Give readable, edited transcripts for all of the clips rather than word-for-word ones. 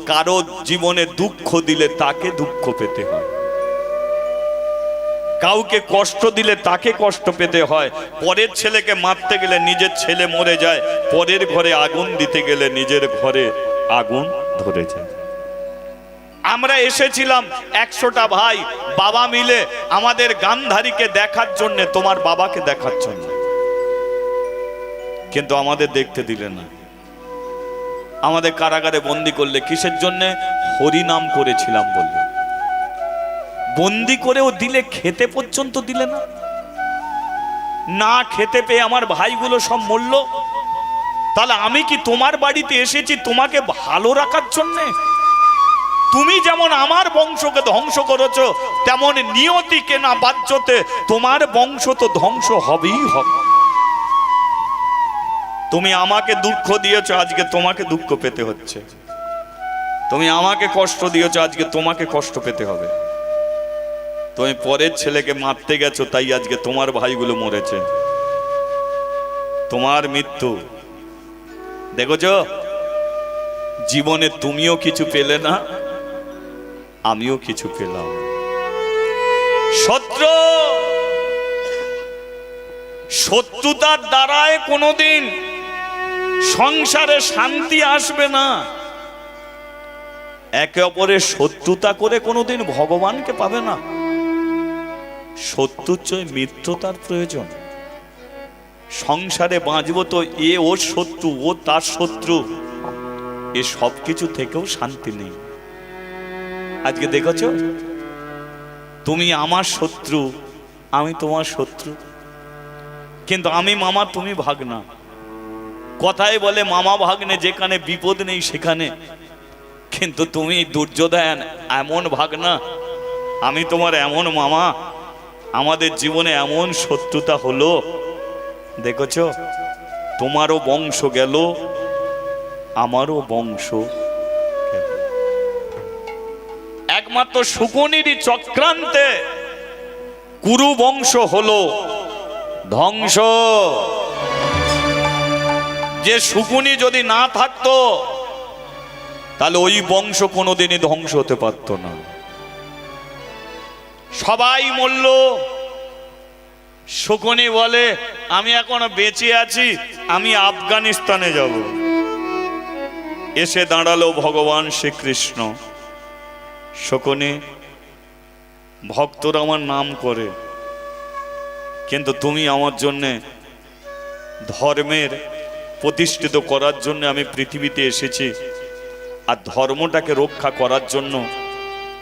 কারো জীবনে দুঃখ দিলে তাকে দুঃখ পেতে হয়, কাউকে কষ্ট দিলে তাকে কষ্ট পেতে হয়। পরের ছেলেকে মারতে গেলে নিজের ছেলে মরে যায়, পরের ঘরে আগুন দিতে গেলে নিজের ঘরে আগুন ধরে যায়। আমরা এসেছিলাম 100টা ভাই বাবা মিলে আমাদের গান্ধারীকে দেখার জন্য, তোমার বাবাকে দেখার জন্য, কিন্তু আমাদের দেখতে দিলে না। আমাদের কারাগারে বন্দি করলে কিসের জন্য? হরিনাম করেছিলাম বললে। বন্দি করেও দিলে, খেতে পর্যন্ত দিলে না। না খেতে পেয়ে আমার ভাইগুলো সব মরল। তাহলে আমি কি তোমার বাড়িতে এসেছি তোমাকে ভালো রাখার জন্যে? তুমি যেমন আমার বংশকে ধ্বংস করেছো, তেমন নিয়তিকে না বাধ্যতে তোমার বংশ তো ধ্বংস হবেই হবে। তুমি আমাকে দুঃখ দিয়েছো, আজকে তোমাকে দুঃখ পেতে হচ্ছে। তুমি আমাকে কষ্ট দিয়েছো, আজকে তোমাকে কষ্ট পেতে হবে। তুমি পরের ছেলেকে মারতে গেছো, তাই আজকে তোমার ভাইগুলো মরেছে। তোমার মৃত্যু দেখেছো? জীবনে তুমিও কিছু পেলে না, আমিও কিছু পেলাম। শত্রুতার দ্বারায় কোনোদিন সংসারে শান্তি আসবে না। একে অপরের শত্রুতা করে কোনোদিন ভগবানকে পাবে না। শত্রুর চেয়ে মিত্রতার প্রয়োজন। সংসারে বাঁচবো তো এ ওর শত্রু, ও তার শত্রু, এ সব কিছু থেকেও শান্তি নেই। আজকে দেখেছো, তুমি আমার শত্রু, আমি তোমার শত্রু, কিন্তু আমি মামা, তুমি ভাগনা। কথায় বলে মামা ভাগ্নে যেখানে বিপদ নেই সেখানে, কিন্তু তুমি দুর্যোধন এমন ভাগনা, আমি তোমার এমন মামা। আমাদের জীবনে এমন শত্রুতা হলো, দেখেছো? তোমারও বংশ গেল, আমারও বংশ গেল। একমাত্র শকুনিরই চক্রান্তে কুরু বংশ হলো ধ্বংস। যে শকুনি যদি না থাকতো, তাহলে ওই বংশ কোনোদিনই ধ্বংস হতে পারত না। সবাই মরল। শকুনি বলে, আমি এখনো বেঁচে আছি, আমি আফগানিস্তানে যাব। এসে দাঁড়ালো ভগবান শ্রীকৃষ্ণ। শকুনি, ভক্তরা আমার নাম করে, কিন্তু তুমি আমার জন্যে ধর্মের প্রতিষ্ঠিত করার জন্য আমি পৃথিবীতে এসেছি, আর ধর্মটাকে রক্ষা করার জন্য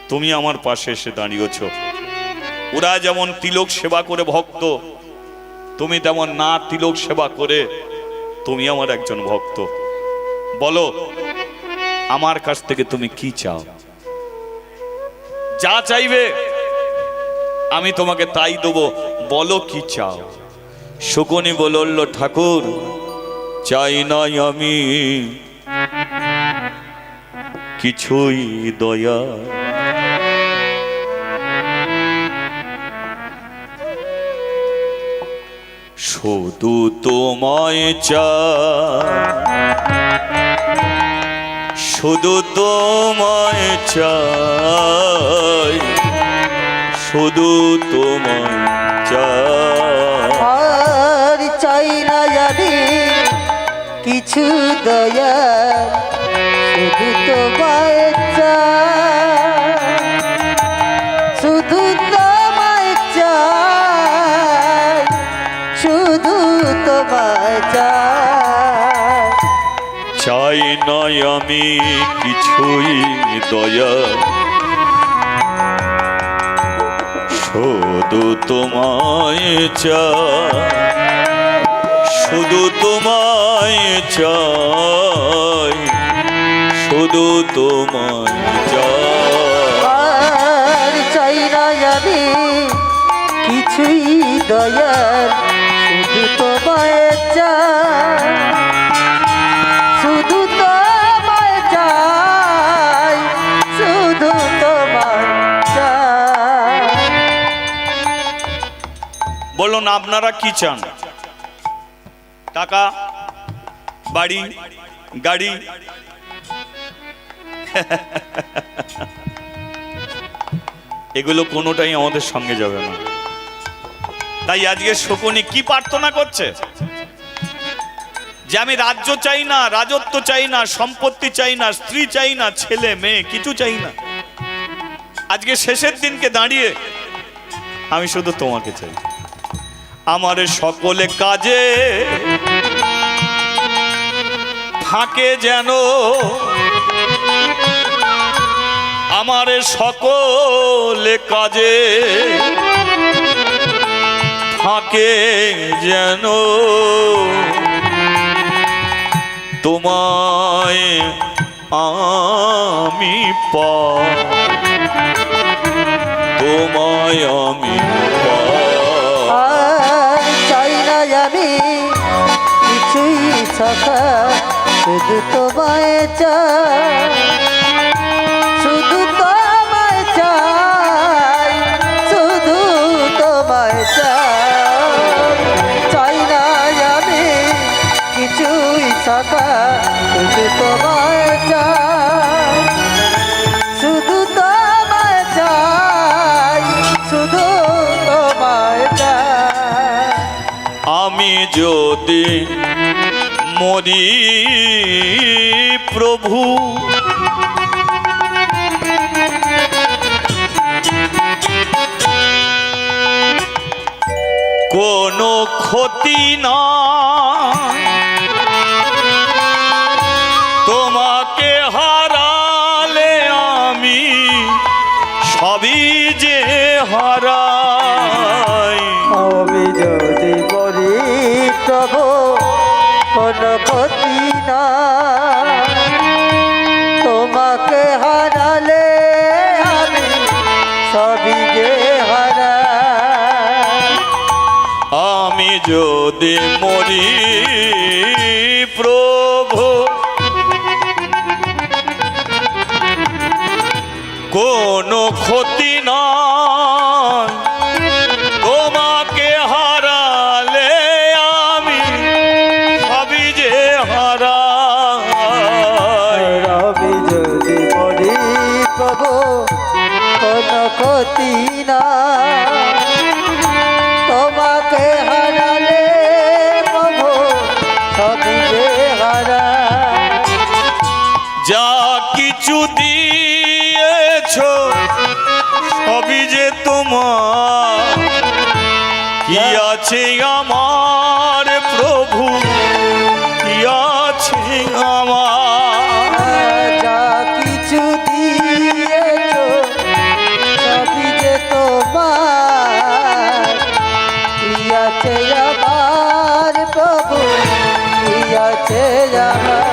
তুমি আমার পাশে এসে দাঁড়িয়েছ। ওরা যেমন তিলক সেবা করে ভক্ত, তুমি তেমন না তিলক সেবা করে তুমি আমার একজন ভক্ত। বলো, আমার কাছ থেকে তুমি কি চাও? যা চাইবে আমি তোমাকে তাই দেবো। বলো কি চাও? শকুনি বলল, ঠাকুর, চাই নাই আমি কিছুই দয়া, শুধু তোমায় চাই, শুধু তোমায় চাই, শুধু তোমায় চাই। আর চাই না জানি কিছু দয়া, শুধু তোমায় চাই, শুধু তোমায় চাই, শুধু তোমায় চাই। চাই নাই আমি কিছুই দয়া, শুধু তোমায় চাই, শুধু তোমায় চাই, শুধু তোমায় চাই। আর চাই না জানি কিছুই দয়া, শুধু তোমায় চাই, শুধু তোমায় চাই, শুধু তোমায় চাই। বলুন, আপনারা কি চান? টাকা, বাড়ি, গাড়ি, এগুলো কোনোটাই আমাদের সঙ্গে যাবে না। তাই আজকে শকুনি কি প্রার্থনা করছে? যে আমি রাজ্য চাই না, রাজত্ব চাই না, সম্পত্তি চাই না, স্ত্রী চাই না, ছেলে মেয়ে কিছু চাই না। আজকে শেষের দিনকে দাঁড়িয়ে আমি শুধু তোমাকে চাই। আমার সকলে কাজে ফাঁকে যেন, আমার সকলে কাজে ফাঁকে যেন তোমায় আমি পাই, তোমায় আমি পাই। আর চাই না আমি কিছুই সখা, শুধু তোমায় চাই, শুধু তোমায় চাই, শুধু তোমায় চাই। চাই না আমি কিছুই সখা, শুধু তোমায় চাই, শুধু তোমায় চাই, শুধু তোমায় চাই। আমি যদি মরি প্রভু, কোনো ক্ষতি না, তোমাকে হারালে আমি সবই যে হারাই। আমি যদি মরি প্রভু, কোনো ক্ষতি না, তোমাকে হারালে আমি সবই যে হারাই। আমি যদি মরি প্রভু, কোনো ক্ষতি নয়, তোমাকে হারালে আমি সবই যে হারাই। আমি যদি মরি প্রভু, কোনো ক্ষতি না, তোমাকে হারালে প্রভু সবই যে হারাই। যা কিছু দিয়েছো সবই যে তোমার, কি আছে আমার প্রভু, কি আছে আমার। যা কিছু দিয়েছো সবই যে তোমার, কি আছে আমার প্রভু, কি আছে আমার।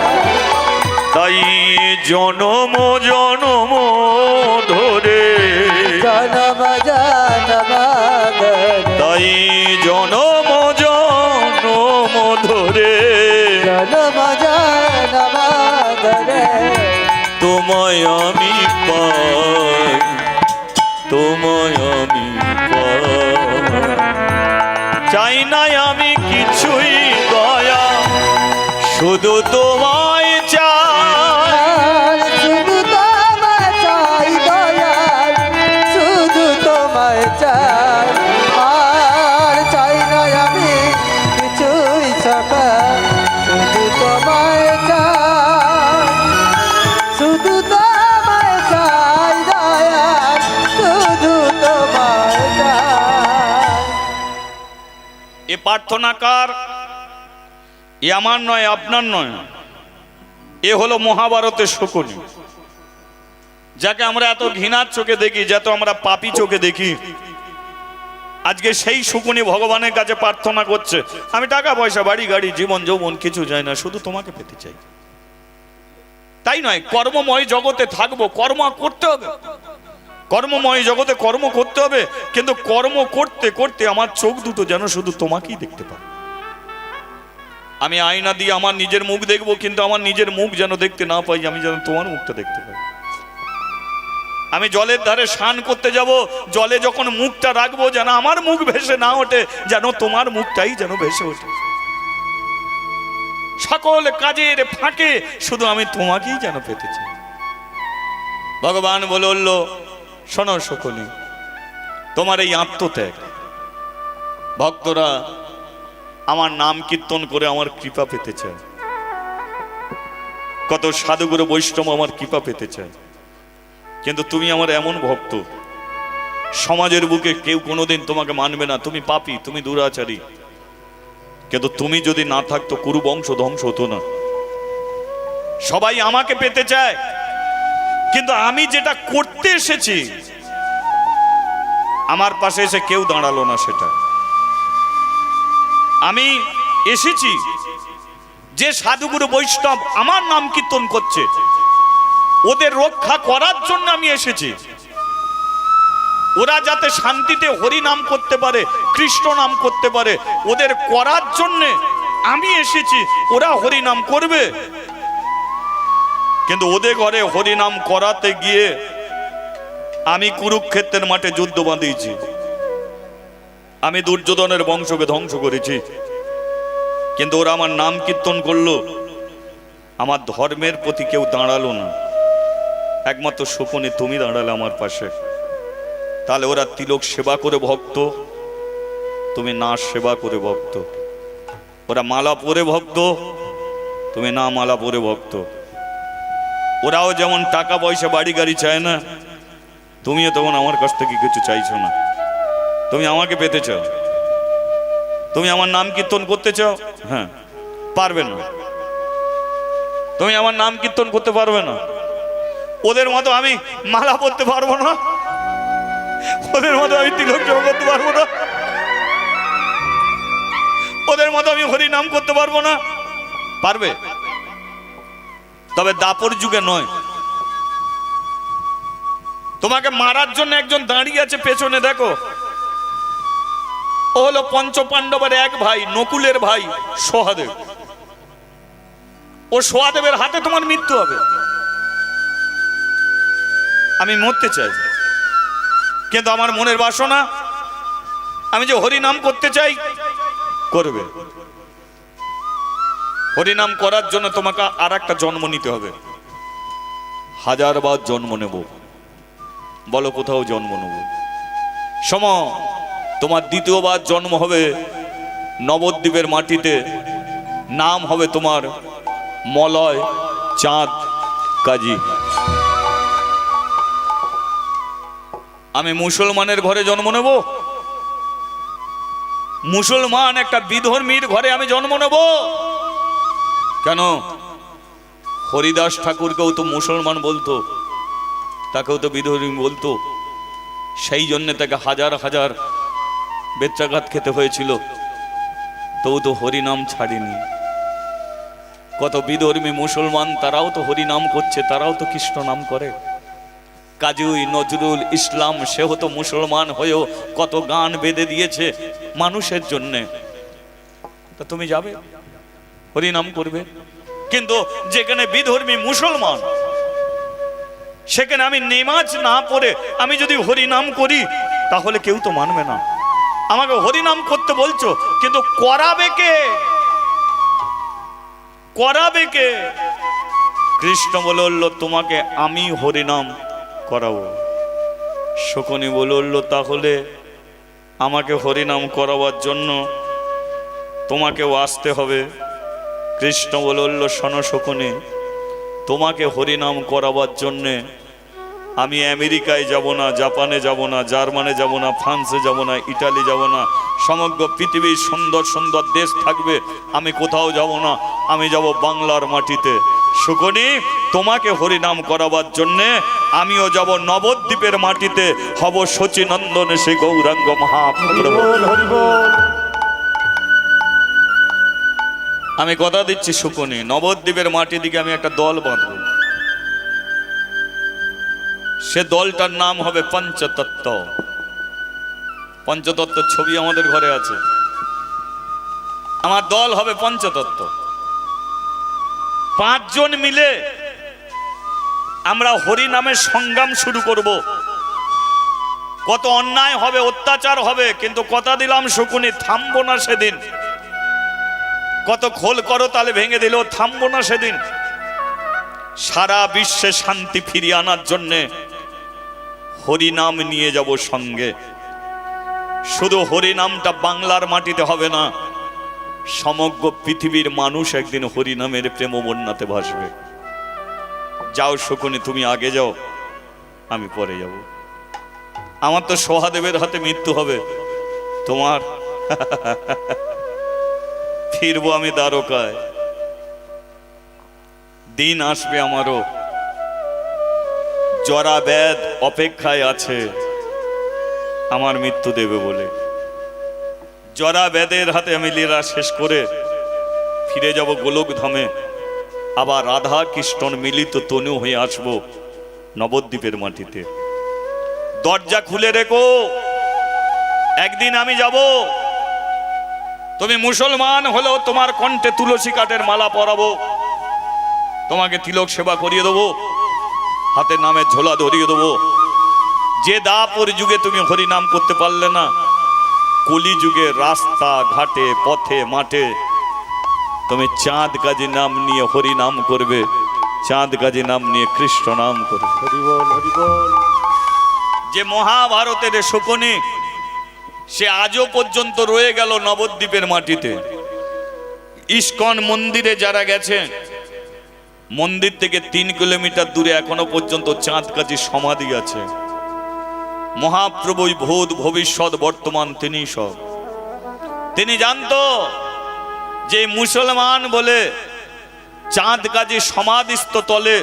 তাই জনম জনম ধরে, জনম জনম ধরে, তাই জনম জনম ধরে জনম জনম ধরে তোমায় আমি পাই, তোমায় আমি পাই। চাই না আমি কিছুই দয়া, শুধু তোমায় চাই। আর শুধু তোমায় চাই দয়াল, শুধু তোমায় চাই। আর চাই না আমি কিছুই সখা, শুধু তোমায় চাই, শুধু তোমায় চাই দয়াল, শুধু তোমায় চাই। এ প্রার্থনা কার? এ আমার নয়, আপনার নয়। এ হলো মহাভারতের শকুনি, যাকে আমরা এত ঘৃণার চোখে দেখি, যত আমরা পাপী চোখে দেখি। আজকে সেই শকুনি ভগবানের কাছে প্রার্থনা করছে, আমি টাকা পয়সা বাড়ি গাড়ি জীবন যৌবন কিছু চাই না, শুধু তোমাকে পেতে চাই। তাই নয়, কর্মময় জগতে থাকবো, কর্ম করতে হবে, কর্মময় জগতে কর্ম করতে হবে, কিন্তু কর্ম করতে করতে আমার চোখ দুটো যেন শুধু তোমাকেই দেখতে পাই। আমি আয়না দিয়ে আমার নিজের মুখ দেখবো, কিন্তু আমার নিজের মুখ যেন দেখতে না পাই, আমি যেন তোমার মুখটা দেখতে পাই। আমি জলের ধারে স্নান করতে যাব, জলে যখন মুখটা রাখবো যেন আমার মুখ ভেসে না ওঠে, যেন তোমার মুখটাই যেন ভেসে ওঠে। সকল কাজের ফাঁকে শুধু আমি তোমাকেই যেন পেতে চাই। ভগবান বলল, শোনো শকুনি, তোমার এই আত্মত্যাগ, ভক্তরা আমার নাম কীর্তন করে আমার কৃপা পেতে চায়, কত সাধুগুরু বৈষ্ণব আমার কৃপা পেতে চায়, কিন্তু তুমি আমার এমন ভক্ত, সমাজের বুকে কেউ কোনোদিন তোমাকে মানবে না, তুমি পাপী, তুমি দুরাচারী। কিন্তু তুমি যদি না থাকতো কুরু বংশ ধ্বংস হতো না। সবাই আমাকে পেতে চায়, কিন্তু আমি যেটা করতে এসেছি আমার পাশে এসে কেউ দাঁড়ালো না। সেটা আমি এসেছি যে সাধুগুরু বৈষ্ণব আমার নাম কীর্তন করছে ওদের রক্ষা করার জন্য আমি এসেছি। ওরা যাতে শান্তিতে হরি নাম করতে পারে, কৃষ্ণ নাম করতে পারে, ওদের করার জন্য আমি এসেছি। ওরা হরি নাম করবে, কিন্তু ওদের ঘরে হরি নাম করাতে গিয়ে আমি কুরুক্ষেত্রের মাঠে যুদ্ধ বাঁধিয়েছি, আমি দুর্যোধনের বংশকে ধ্বংস করেছি। কিন্তু ওরা আমার নাম কীর্তন করলো, আমার ধর্মের প্রতি কেউ দাঁড়ালো না। একমাত্র শকুনি তুমি দাঁড়ালে আমার পাশে। তাহলে ওরা তিলক সেবা করে ভক্ত, তুমি না সেবা করে ভক্ত। ওরা মালা পরে ভক্ত, তুমি না মালা পরে ভক্ত। ওরাও যেমন টাকা পয়সা বাড়ি গাড়ি চায় না, তুমিও তেমন আমার কাছ থেকে কিছু চাইছো না। তুমি আমাকে পেতে চাও, তুমি আমার নাম কীর্তন করতে চাও, হ্যাঁ পারবে না। তুমি আমার নাম কীর্তন করতে পারবে না। ওদের মতো আমি মালা পরতে পারবো না, ওদের মতো আমি তিলক জপ করতে পারবো না, ওদের মতো আমি হরি নাম করতে পারবো না। পারবে, তবে দাপর যুগে নয়। তোমাকে মারার জন্য একজন দাঁড়িয়ে আছে পেছনে, দেখো। ও হলো পঞ্চ পাণ্ডবের এক ভাই, নকুলের ভাই সহদেব। ও সহদেবের হাতে তোমার মৃত্যু হবে। আমি মরতে চাই, কিন্তু আমার মনের বাসনা আমি যে হরি নাম করতে চাই, করবে। হরি নাম করার জন্য তোমাকে আর একটা জন্ম নিতে হবে। 1000 বার জন্ম নেব, বলো কোথাও জন্ম নেব। সম তোমার দ্বিতীয়বার জন্ম হবে নবদ্বীপের মাটিতে, নাম হবে তোমার মলয় চাঁদ কাজী। আমি মুসলমানের ঘরে জন্ম নেব, মুসলমান একটা বিধর্মীর ঘরে আমি জন্ম নেব কেন? হরিদাস ঠাকুরকেও তো মুসলমান বলতো, তাকেও তো বিধর্মী বলতো। সেই জন্য তাকে হাজার হাজার বেত্রাঘাত খেতে হয়েছিল, তবু তো হরিনাম ছাড়েনি। কত বিধর্মী মুসলমান তারাও তো হরিনাম করছে, তারাও তো কৃষ্ণ নাম করে। কাজী নজরুল ইসলাম সেও তো মুসলমান হয়েও কত গান বেঁধে দিয়েছে মানুষের জন্যে। তা তুমি যাবে হরিনাম করবে, কিন্তু যেখানে বিধর্মী মুসলমান সেখানে আমি নেমাজ না পড়ে আমি যদি হরিনাম করি তাহলে কেউ তো মানবে না। আমাকে হরিনাম করতে বলছো, কিন্তু করাবে কে? করাবে কে? কৃষ্ণ বলল তোমাকে আমি হরিনাম করাবো। শকুনি বলল তাহলে আমাকে হরিনাম করাবার জন্য তোমাকেও আসতে হবে। কৃষ্ণ বলল শোনো শকুনি, তোমাকে হরিনাম করাবার জন্যে আমি আমেরিকায় যাব না, জাপানে যাব না, জার্মানে যাব না, ফ্রান্সে যাব না, ইটালি যাব না, সমগ্র পৃথিবীর সুন্দর সুন্দর দেশ থাকবে, আমি কোথাও যাব না, আমি যাব বাংলার মাটিতে। শকুনি, তোমাকে হরিনাম করাবার জন্যে আমিও যাব নবদ্বীপের মাটিতে, হব শচীনন্দন শ্রী গৌরাঙ্গ মহাপ্রভু। আমি কথা দিচ্ছি শকুনি, নবদ্বীপের মাটি দিকে আমি একটা দল বাঁধব। সে দলটার নাম হবে পঞ্চতত্ত্ব। পঞ্চতত্ত্বের ছবি আমাদের ঘরে আছে। আমার দল হবে পঞ্চতত্ত্ব। 5 জন মিলে আমরা হরি নামের সংগ্রাম শুরু করব। কত অন্যায় হবে, অত্যাচার হবে, কিন্তু কথা দিলাম শকুনি থামবো না সেদিন। কত খোল করো তালে ভেঙে দিলেও থামবো না সেদিন। সারা বিশ্বে শান্তি ফিরিয়ে আনার জন্যে হরিনাম নিয়ে যাব সঙ্গে। শুধু হরিনামটা বাংলার মাটিতে হবে না, সমগ্র পৃথিবীর মানুষ একদিন হরিনামের প্রেম বন্যাতে ভাসবে। যাও শকুনি, তুমি আগে যাও, আমি পরে যাব। আমার তো সহাদেবের হাতে মৃত্যু হবে, তোমার ফিরবো আমি দ্বারকায়। দিন আসবে আমারও, জরা ব্যাধ অপেক্ষায় আছে আমার মৃত্যু দেবে বলে। জরা ব্যাধের হাতে আমি লীলা শেষ করে ফিরে যাব গোলক ধামে, আবার রাধা কৃষ্ণ মিলিত তনু হয়ে আসবো নবদ্বীপের মাটিতে। দরজা খুলে রেখো, একদিন আমি যাব। তুমি মুসলমান হলেও তোমার কণ্ঠে তুলসী কাঠের মালা পরাবো, তোমাকে তিলক সেবা করিয়ে দেবো, হাতে নামের ঝোলা ধরিয়ে দেবো। যে দাপর যুগে তুমি হরিনাম করতে পারলে না, কলি যুগে রাস্তা ঘাটে পথে মাঠে তুমি চাঁদ কাজী নাম নিয়ে হরিনাম করবে, চাঁদ কাজী নাম নিয়ে কৃষ্ণ নাম করবে। হরি বল, হরি বল। যে মহাভারতের শকুনি, সে আজও পর্যন্ত রয়ে গেল নবদ্বীপের মাটিতে। ইস্কন মন্দিরে যারা গেছে, মন্দির থেকে 3 কিলোমিটার দূরে এখনো পর্যন্ত চাঁদ কাজী সমাধি আছে। মহাপ্রভুই ভূত ভবিষ্যৎ বর্তমান তিনি সব। তিনি জানতো যে মুসলমান বলে চাঁদ কাজী সমাধিস্থ তলে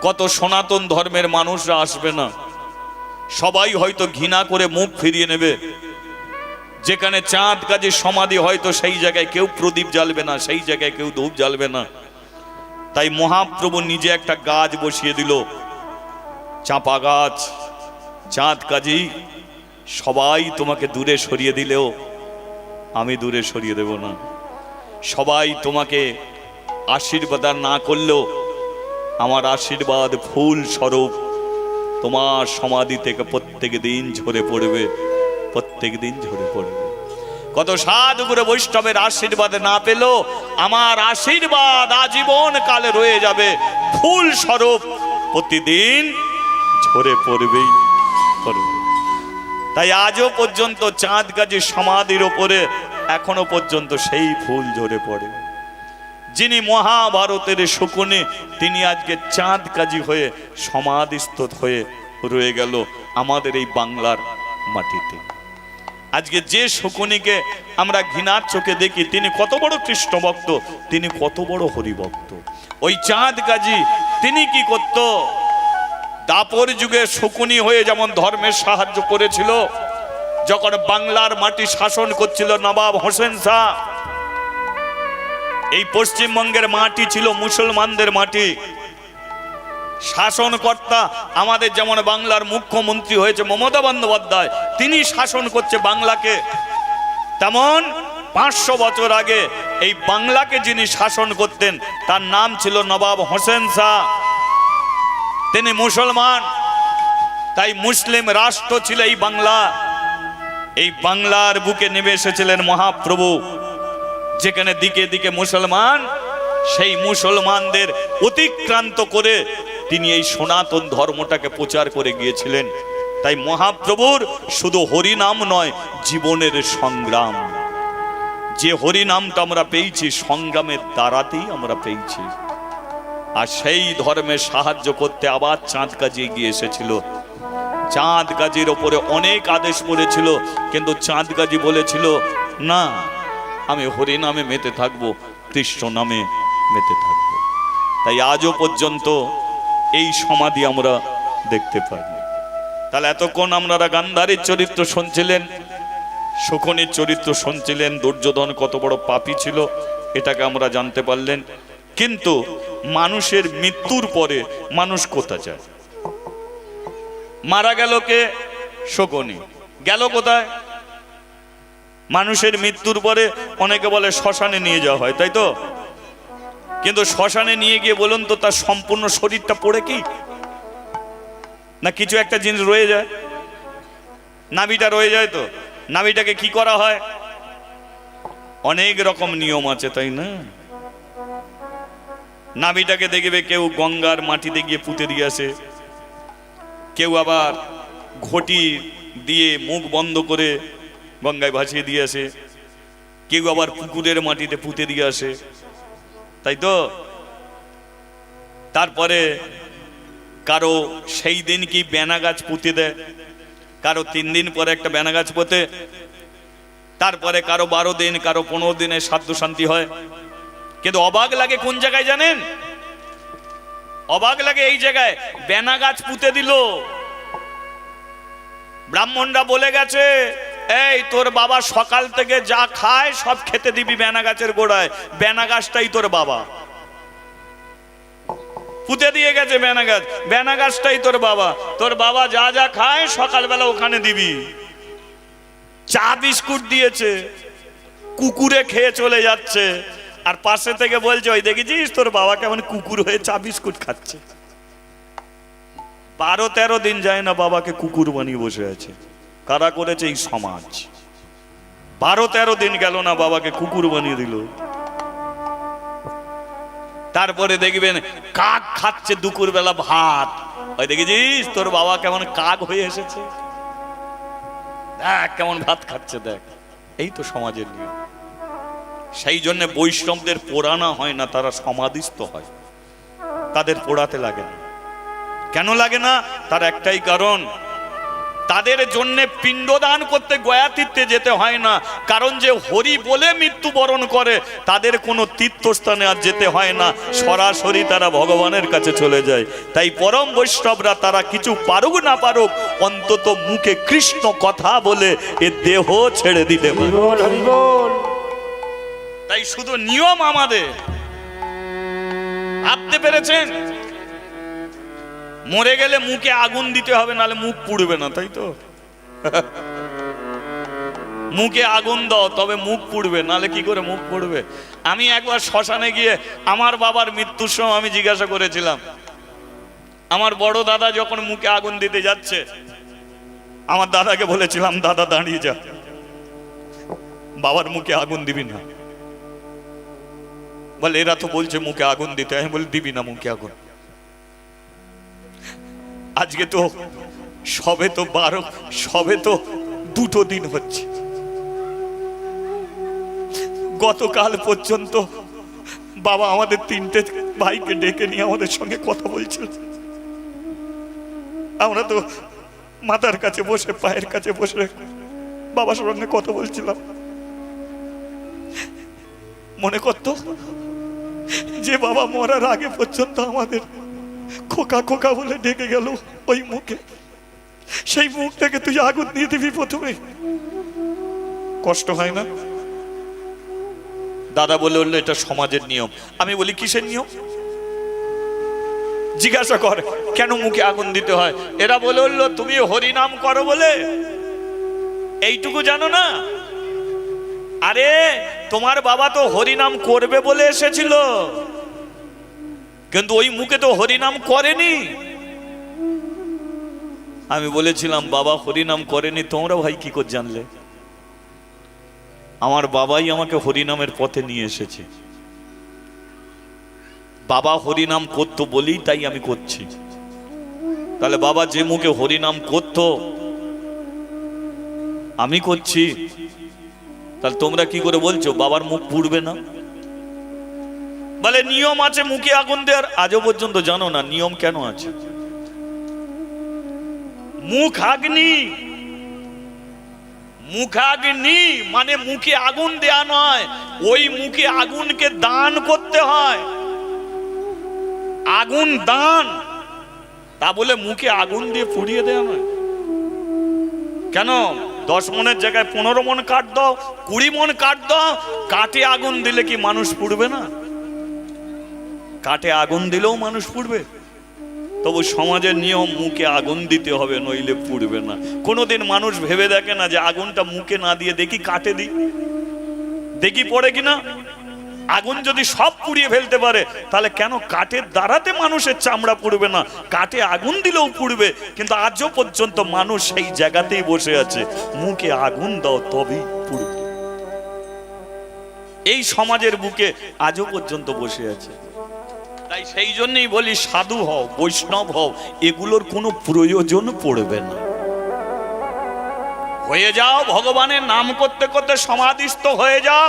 কত সনাতন ধর্মের মানুষরা আসবে না, সবাই হয়তো ঘৃণা করে মুখ ফিরিয়ে নেবে। যেখানে চাঁদ কাজী সমাধি হয়তো সেই জায়গায় কেউ প্রদীপ জ্বালবে না, সেই জায়গায় কেউ ধূপ জ্বালবে না। তাই মহাপ্রভু নিজে একটা গাছ বসিয়ে দিল, চাঁপা গাছ। চাঁদ কাজী সবাই তোমাকে দূরে সরিয়ে দিলেও আমি দূরে সরিয়ে দেব না। সবাই তোমাকে আশীর্বাদ না করলেও আমার আশীর্বাদ ফুল স্বরূপ তোমার সমাধি থেকে প্রত্যেক দিন ঝরে পড়বে, প্রত্যেক দিন ঝরে পড়বে। কত সাধু গুরু বৈষ্ণবের আশীর্বাদ না পেল, আমার আশীর্বাদ আজীবন কালে রয়ে যাবে ফুল স্বরূপ, প্রতিদিন ঝরে পড়বেই পড়বে। তাই আজও পর্যন্ত চাঁদ কাজী সমাধির ওপরে এখনো পর্যন্ত সেই ফুল ঝরে পড়ে। যিনি মহাভারতের শকুনি, তিনি আজকে চাঁদ কাজী হয়ে সমাধিস্থ হয়ে রয়ে গেল আমাদের এই বাংলার মাটিতে। আজকে যে শকুনিকে আমরা ঘৃণার চোখে দেখি, তিনি কত বড় কৃষ্ণ ভক্ত, তিনি কত বড় হরিভক্ত। ওই চাঁদ কাজী তিনি কি করত? দাপর যুগে শকুনি হয়ে যেমন ধর্মের সাহায্য করেছিল, যখন বাংলার মাটি শাসন করছিল নবাব হোসেন শাহ, এই পশ্চিমবঙ্গের মাটি ছিল মুসলমানদের মাটি। শাসনকর্তা আমাদের যেমন বাংলার মুখ্যমন্ত্রী হয়েছে মমতা বন্দ্যোপাধ্যায়, তিনি শাসন করছে বাংলাকে, তেমন 500 বছর আগে এই বাংলাকে যিনি শাসন করতেন তার নাম ছিল নবাব হোসেন শাহ। তিনি মুসলমান, তাই মুসলিম রাষ্ট্র ছিল এই বাংলা। এই বাংলার বুকে নেমে এসেছিলেন মহাপ্রভু, যেখানে দিকে দিকে মুসলমান, সেই মুসলমানদের অতিক্রান্ত করে তিনি এই সনাতন ধর্মটাকে প্রচার করে গিয়েছিলেন। তাই মহাপ্রভুর শুধু হরিনাম নয়, জীবনের সংগ্রাম। যে হরিনামটা আমরা পেয়েছি সংগ্রামের দ্বারাতেই আমরা পেয়েছি। আর সেই ধর্মের সাহায্য করতে আবার চাঁদ কাজী এগিয়ে এসেছিল। চাঁদ কাজীর ওপরে অনেক আদেশ পড়েছিল, কিন্তু চাঁদ কাজী বলেছিল না, আমি হরি নামে মেতে থাকবো, কৃষ্ণ নামে মেতে থাকবো। তাই আজও পর্যন্ত এই সমাধি আমরা দেখতে পাই। তাহলে এতক্ষণ আপনারা গান্ধারীর চরিত্র শুনছিলেন, শকুনির চরিত্র শুনছিলেন, দুর্যোধন কত বড় পাপী ছিল এটাকে আমরা জানতে পারলেন। কিন্তু মানুষের মৃত্যুর পরে মানুষ কোথায় যায়? মারা গেল কে? শকুনি। গেল কোথায়? মানুষের মৃত্যুর পরে অনেকে বলে শ্মশানে নিয়ে যাওয়া হয়, তাই তো? কিন্তু শ্মশানে নিয়ে গিয়ে বলুন তো, তার সম্পূর্ণ শরীরটা পড়ে কি না কিছু একটা জিনিস রয়ে যায়? নাভিটা রয়ে যায়। তো নাভিটাকে কি করা হয়? অনেক রকম নিয়ম আছে, তাই না? নাভিটাকে দেখবে কেউ গঙ্গার মাটিতে গিয়ে পুঁতে দিয়ে আসে, কেউ আবার ঘটি দিয়ে মুখ বন্ধ করে গঙ্গায় ভাসিয়ে দিয়ে আসে, কেউ আবার পুকুরের মাটিতে পুঁতে দিয়ে আসে, তাই তো? তারপরে কারো সেই দিন কি বেনা গাছ পুঁতে দেয়, কারো 3 দিন পরে একটা বেনা গাছ পোতে, তারপরে কারো 12 দিন, কারো 15 দিনে শ্রাদ্ধ শান্তি হয়। কিন্তু অবাক লাগে কোন জায়গায় জানেন? অবাক লাগে এই জায়গায়, বেনা গাছ পুঁতে দিল, ব্রাহ্মণরা বলে গেছে এই তোর বাবা সকাল থেকে যা খায় সব খেতে দিবি বেনা গাছের গোড়ায়, বেনা গাছটাই তোর বাবা। পুঁতে দিয়ে গেছে বেনা গাছ, বেনা গাছটাই তোর বাবা, তোর বাবা যা যা খায় সকালবেলা ওখানে দিবি। চা বিস্কুট দিয়েছে, কুকুরে খেয়ে চলে যাচ্ছে, আর পাশে থেকে বলছে ওই দেখেছিস তোর বাবা কেমন কুকুর হয়ে চা বিস্কুট খাচ্ছে। 12-13 দিন যায় না বাবাকে কুকুর বানিয়ে বসে আছে। কারা করেছে? এই সমাজ। 12-13 দিন গেল না বাবাকে কুকুর বানিয়ে দিল। তারপরে দেখবেন কাক খাচ্ছে দুপুরবেলা ভাত, ওই দেখেছিস তোর বাবা কেমন কাক হয়ে এসেছে, দেখ কেমন ভাত খাচ্ছে, দেখ। এই তো সমাজের নিয়ম। সেই জন্য বৈষ্ণবদের পোড়ানো হয় না, তারা সমাধিস্থ হয়, তাদের পোড়াতে লাগে না। কেন লাগে না? তার একটাই কারণ, তাদের জন্য পিণ্ডদান করতে গয়াতীর্থে যেতে হয় না। কারণ যে হরি বলে মৃত্যুবরণ করে তাদের কোনো তীর্থস্থানে আর যেতে হয় না, সরাসরি তারা ভগবানের কাছে চলে যায়। তাই পরম বৈষ্ণবরা তারা কিছু পারুক না পারুক অন্তত মুখে কৃষ্ণ কথা বলে এ দেহ ছেড়ে দিতে পারে। তাই শুধু নিয়ম আমাদের, ভাবতে পেরেছেন? মরে গেলে মুখে আগুন দিতে হবে, নাহলে মুখ পুড়বে না, তাই তো? মুখে আগুন দাও তবে মুখ পুড়বে, নাহলে কি করে মুখ পুড়বে? আমি একবার শ্মশানে গিয়ে আমার বাবার মৃত্যুর সময় আমি জিজ্ঞাসা করেছিলাম, আমার বড় দাদা যখন মুখে আগুন দিতে যাচ্ছে, আমার দাদাকে বলেছিলাম দাদা দাঁড়িয়ে যা, বাবার মুখে আগুন দিবি না। বলে এরা তো বলছে মুখে আগুন দিতে, আমি বলি দিবি না মুখে আগুন। আজকে তো সবে তো 2 দিন হচ্ছে, গতকাল পর্যন্ত বাবা আমাদের 3টে ভাইকে ডেকে নিয়ে আমাদের সঙ্গে কথা বলছিল। আমরা তো মাথার কাছে বসে পায়ের কাছে বসে বাবার সঙ্গে কথা বলছিলাম। মনে করতো যে বাবা মরার আগে পর্যন্ত আমাদের খোকা খোকা বলে ডেকে গেল, ওই মুখে, সেই মুখটাকে তুই আগুন দিয়ে দিবি প্রথমে। কষ্ট হয় না? দাদা বলে বললো এটা সমাজের নিয়ম। আমি বলি কিসের নিয়ম? জিজ্ঞাসা কর কেন মুখে আগুন দিতে হয়? এরা বলে বললো তুমি হরিনাম করো বলে, এইটুকু জানো না? আরে তোমার বাবা তো হরিনাম করবে বলে এসেছিল, কিন্তু ওই মুখে তো হরিনাম করেনি। আমি বলেছিলাম বাবা হরিনাম করেনি, তোমরা ভাই কি করে জানলে? আমার বাবাই আমাকে হরিনামের পথে নিয়ে এসেছে। বাবা হরিনাম করতো বলেই তাই আমি করছি। তাহলে বাবা যে মুখে হরিনাম করতো আমি করছি, তাহলে তোমরা কি করে বলছো বাবার মুখ পুড়বে না? বলে নিয়ম আছে মুখে আগুন দেওয়ার। আজও পর্যন্ত জানো না নিয়ম কেন আছে? মুখাগ্নি, মুখাগ্নি মানে মুখে আগুন দেয়া নয়, ওই মুখে আগুনকে দান করতে হয়। আগুন দান, তা বলে মুখে আগুন দিয়ে পুড়িয়ে দেয়া নয়। কেন 10 মনের জায়গায় 15 মন কাঠ দাও, 20 মন কাঠ দাও, কাঠে আগুন দিলে কি মানুষ পুড়বে না? কাঠে আগুন দিলেও মানুষ পুড়বে। তবু সমাজের নিয়ম মুখে আগুন দিতে হবে, নইলে পুড়বে না। কোনোদিন মানুষ ভেবে দেখে না যে আগুনটা মুখে না দিয়ে দেখি কাঠে দিই, দেখি পড়ে কিনা। আগুন যদি সব পুড়িয়ে ফেলতে পারে তাহলে কেন কাঠের দ্বারাতে মানুষের চামড়া পুড়বে না? কাঠে আগুন দিলেও পুড়বে, কিন্তু আজও পর্যন্ত মানুষ সেই জায়গাতেই বসে আছে, মুখে আগুন দাও তবেই পুড়বে। এই সমাজের বুকে আজও পর্যন্ত বসে আছে। তাই সেই জন্যই বলি সাধু হও, বৈষ্ণব হও, এগুলোর কোনো প্রয়োজন পড়বে না। হয়ে যাও ভগবানের নাম করতে করতে সমাধিস্থ হয়ে যাও,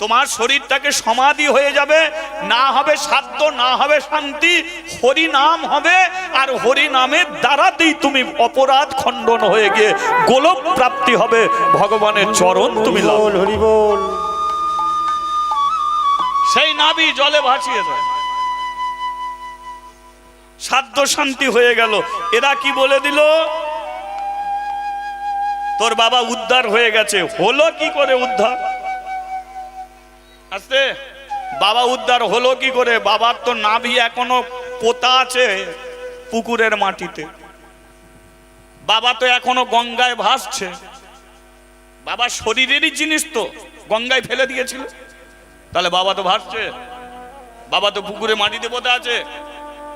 তোমার শরীরটাকে সমাধি হয়ে যাবে, না হবে সাধ্য, না হবে শান্তি, হরি নাম হবে, আর হরি নামের দ্বারাতেই তুমি অপরাধ খণ্ডন হয়ে গিয়ে গোলক প্রাপ্তি হবে, ভগবানের চরণ তুমি লাভ করবে। হরি বল। সেই নাভি জলে ভাসিয়ে দেয়, সাধ্য শান্তি হয়ে গেল। এরা কি বলে দিল, তোর বাবা উদ্ধার হয়ে গেছে। হলো কি করে উদ্ধার? আস্তে, বাবা উদ্ধার হলো কি করে? বাবার তো নাভি এখনো পোতা আছে পুকুরের মাটিতে, বাবা তো এখনো গঙ্গায় ভাসছে। বাবা শরীরেরই জিনিস, তো গঙ্গায় ফেলে দিয়েছিল, তাহলে বাবা তো ভাসছে, বাবা তো পুকুরে মাটিতে পোতা আছে,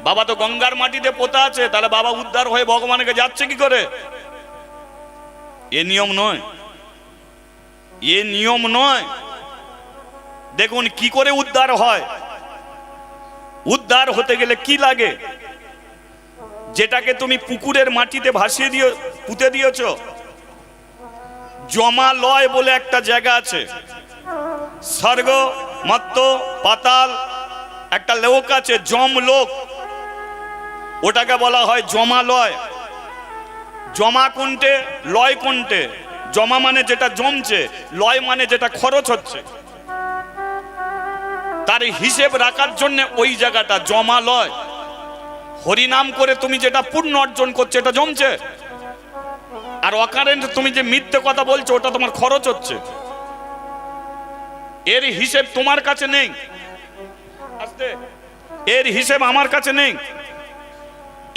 বাবা তো গঙ্গার মাটিতে পোতা আছে, তাহলে বাবা উদ্ধার হয়ে ভগবানকে যাচ্ছে কি করে? এ নিয়ম নয়, এ নিয়ম নয়। দেখুন কি করে উদ্ধার হয়। উদ্ধার হতে গেলে কি লাগে? যেটাকে তুমি পুকুরের মাটিতে ভাসিয়ে দিও, পুঁতে দিয়েছ, জমালয় বলে একটা জায়গা আছে, স্বর্গ মর্ত্য পাতাল একটা লোক আছে, যমলোক, ওটাকে বলা হয় জমালয়। জমা কোনটে, লয় কোনটে? জমা মানে যেটা জমছে, লয় মানে যেটা খরচ হচ্ছে, তার হিসেব রাখার জন্য ওই জায়গাটা জমালয়। হরিনাম করে তুমি যেটা পুণ্য অর্জন করছো এটা জমছে, আর অকারেন্ট তুমি যে মিথ্যে কথা বলছো ওটা তোমার খরচ হচ্ছে। এর হিসেব তোমার কাছে নেই, এর হিসেব আমার কাছে নেই।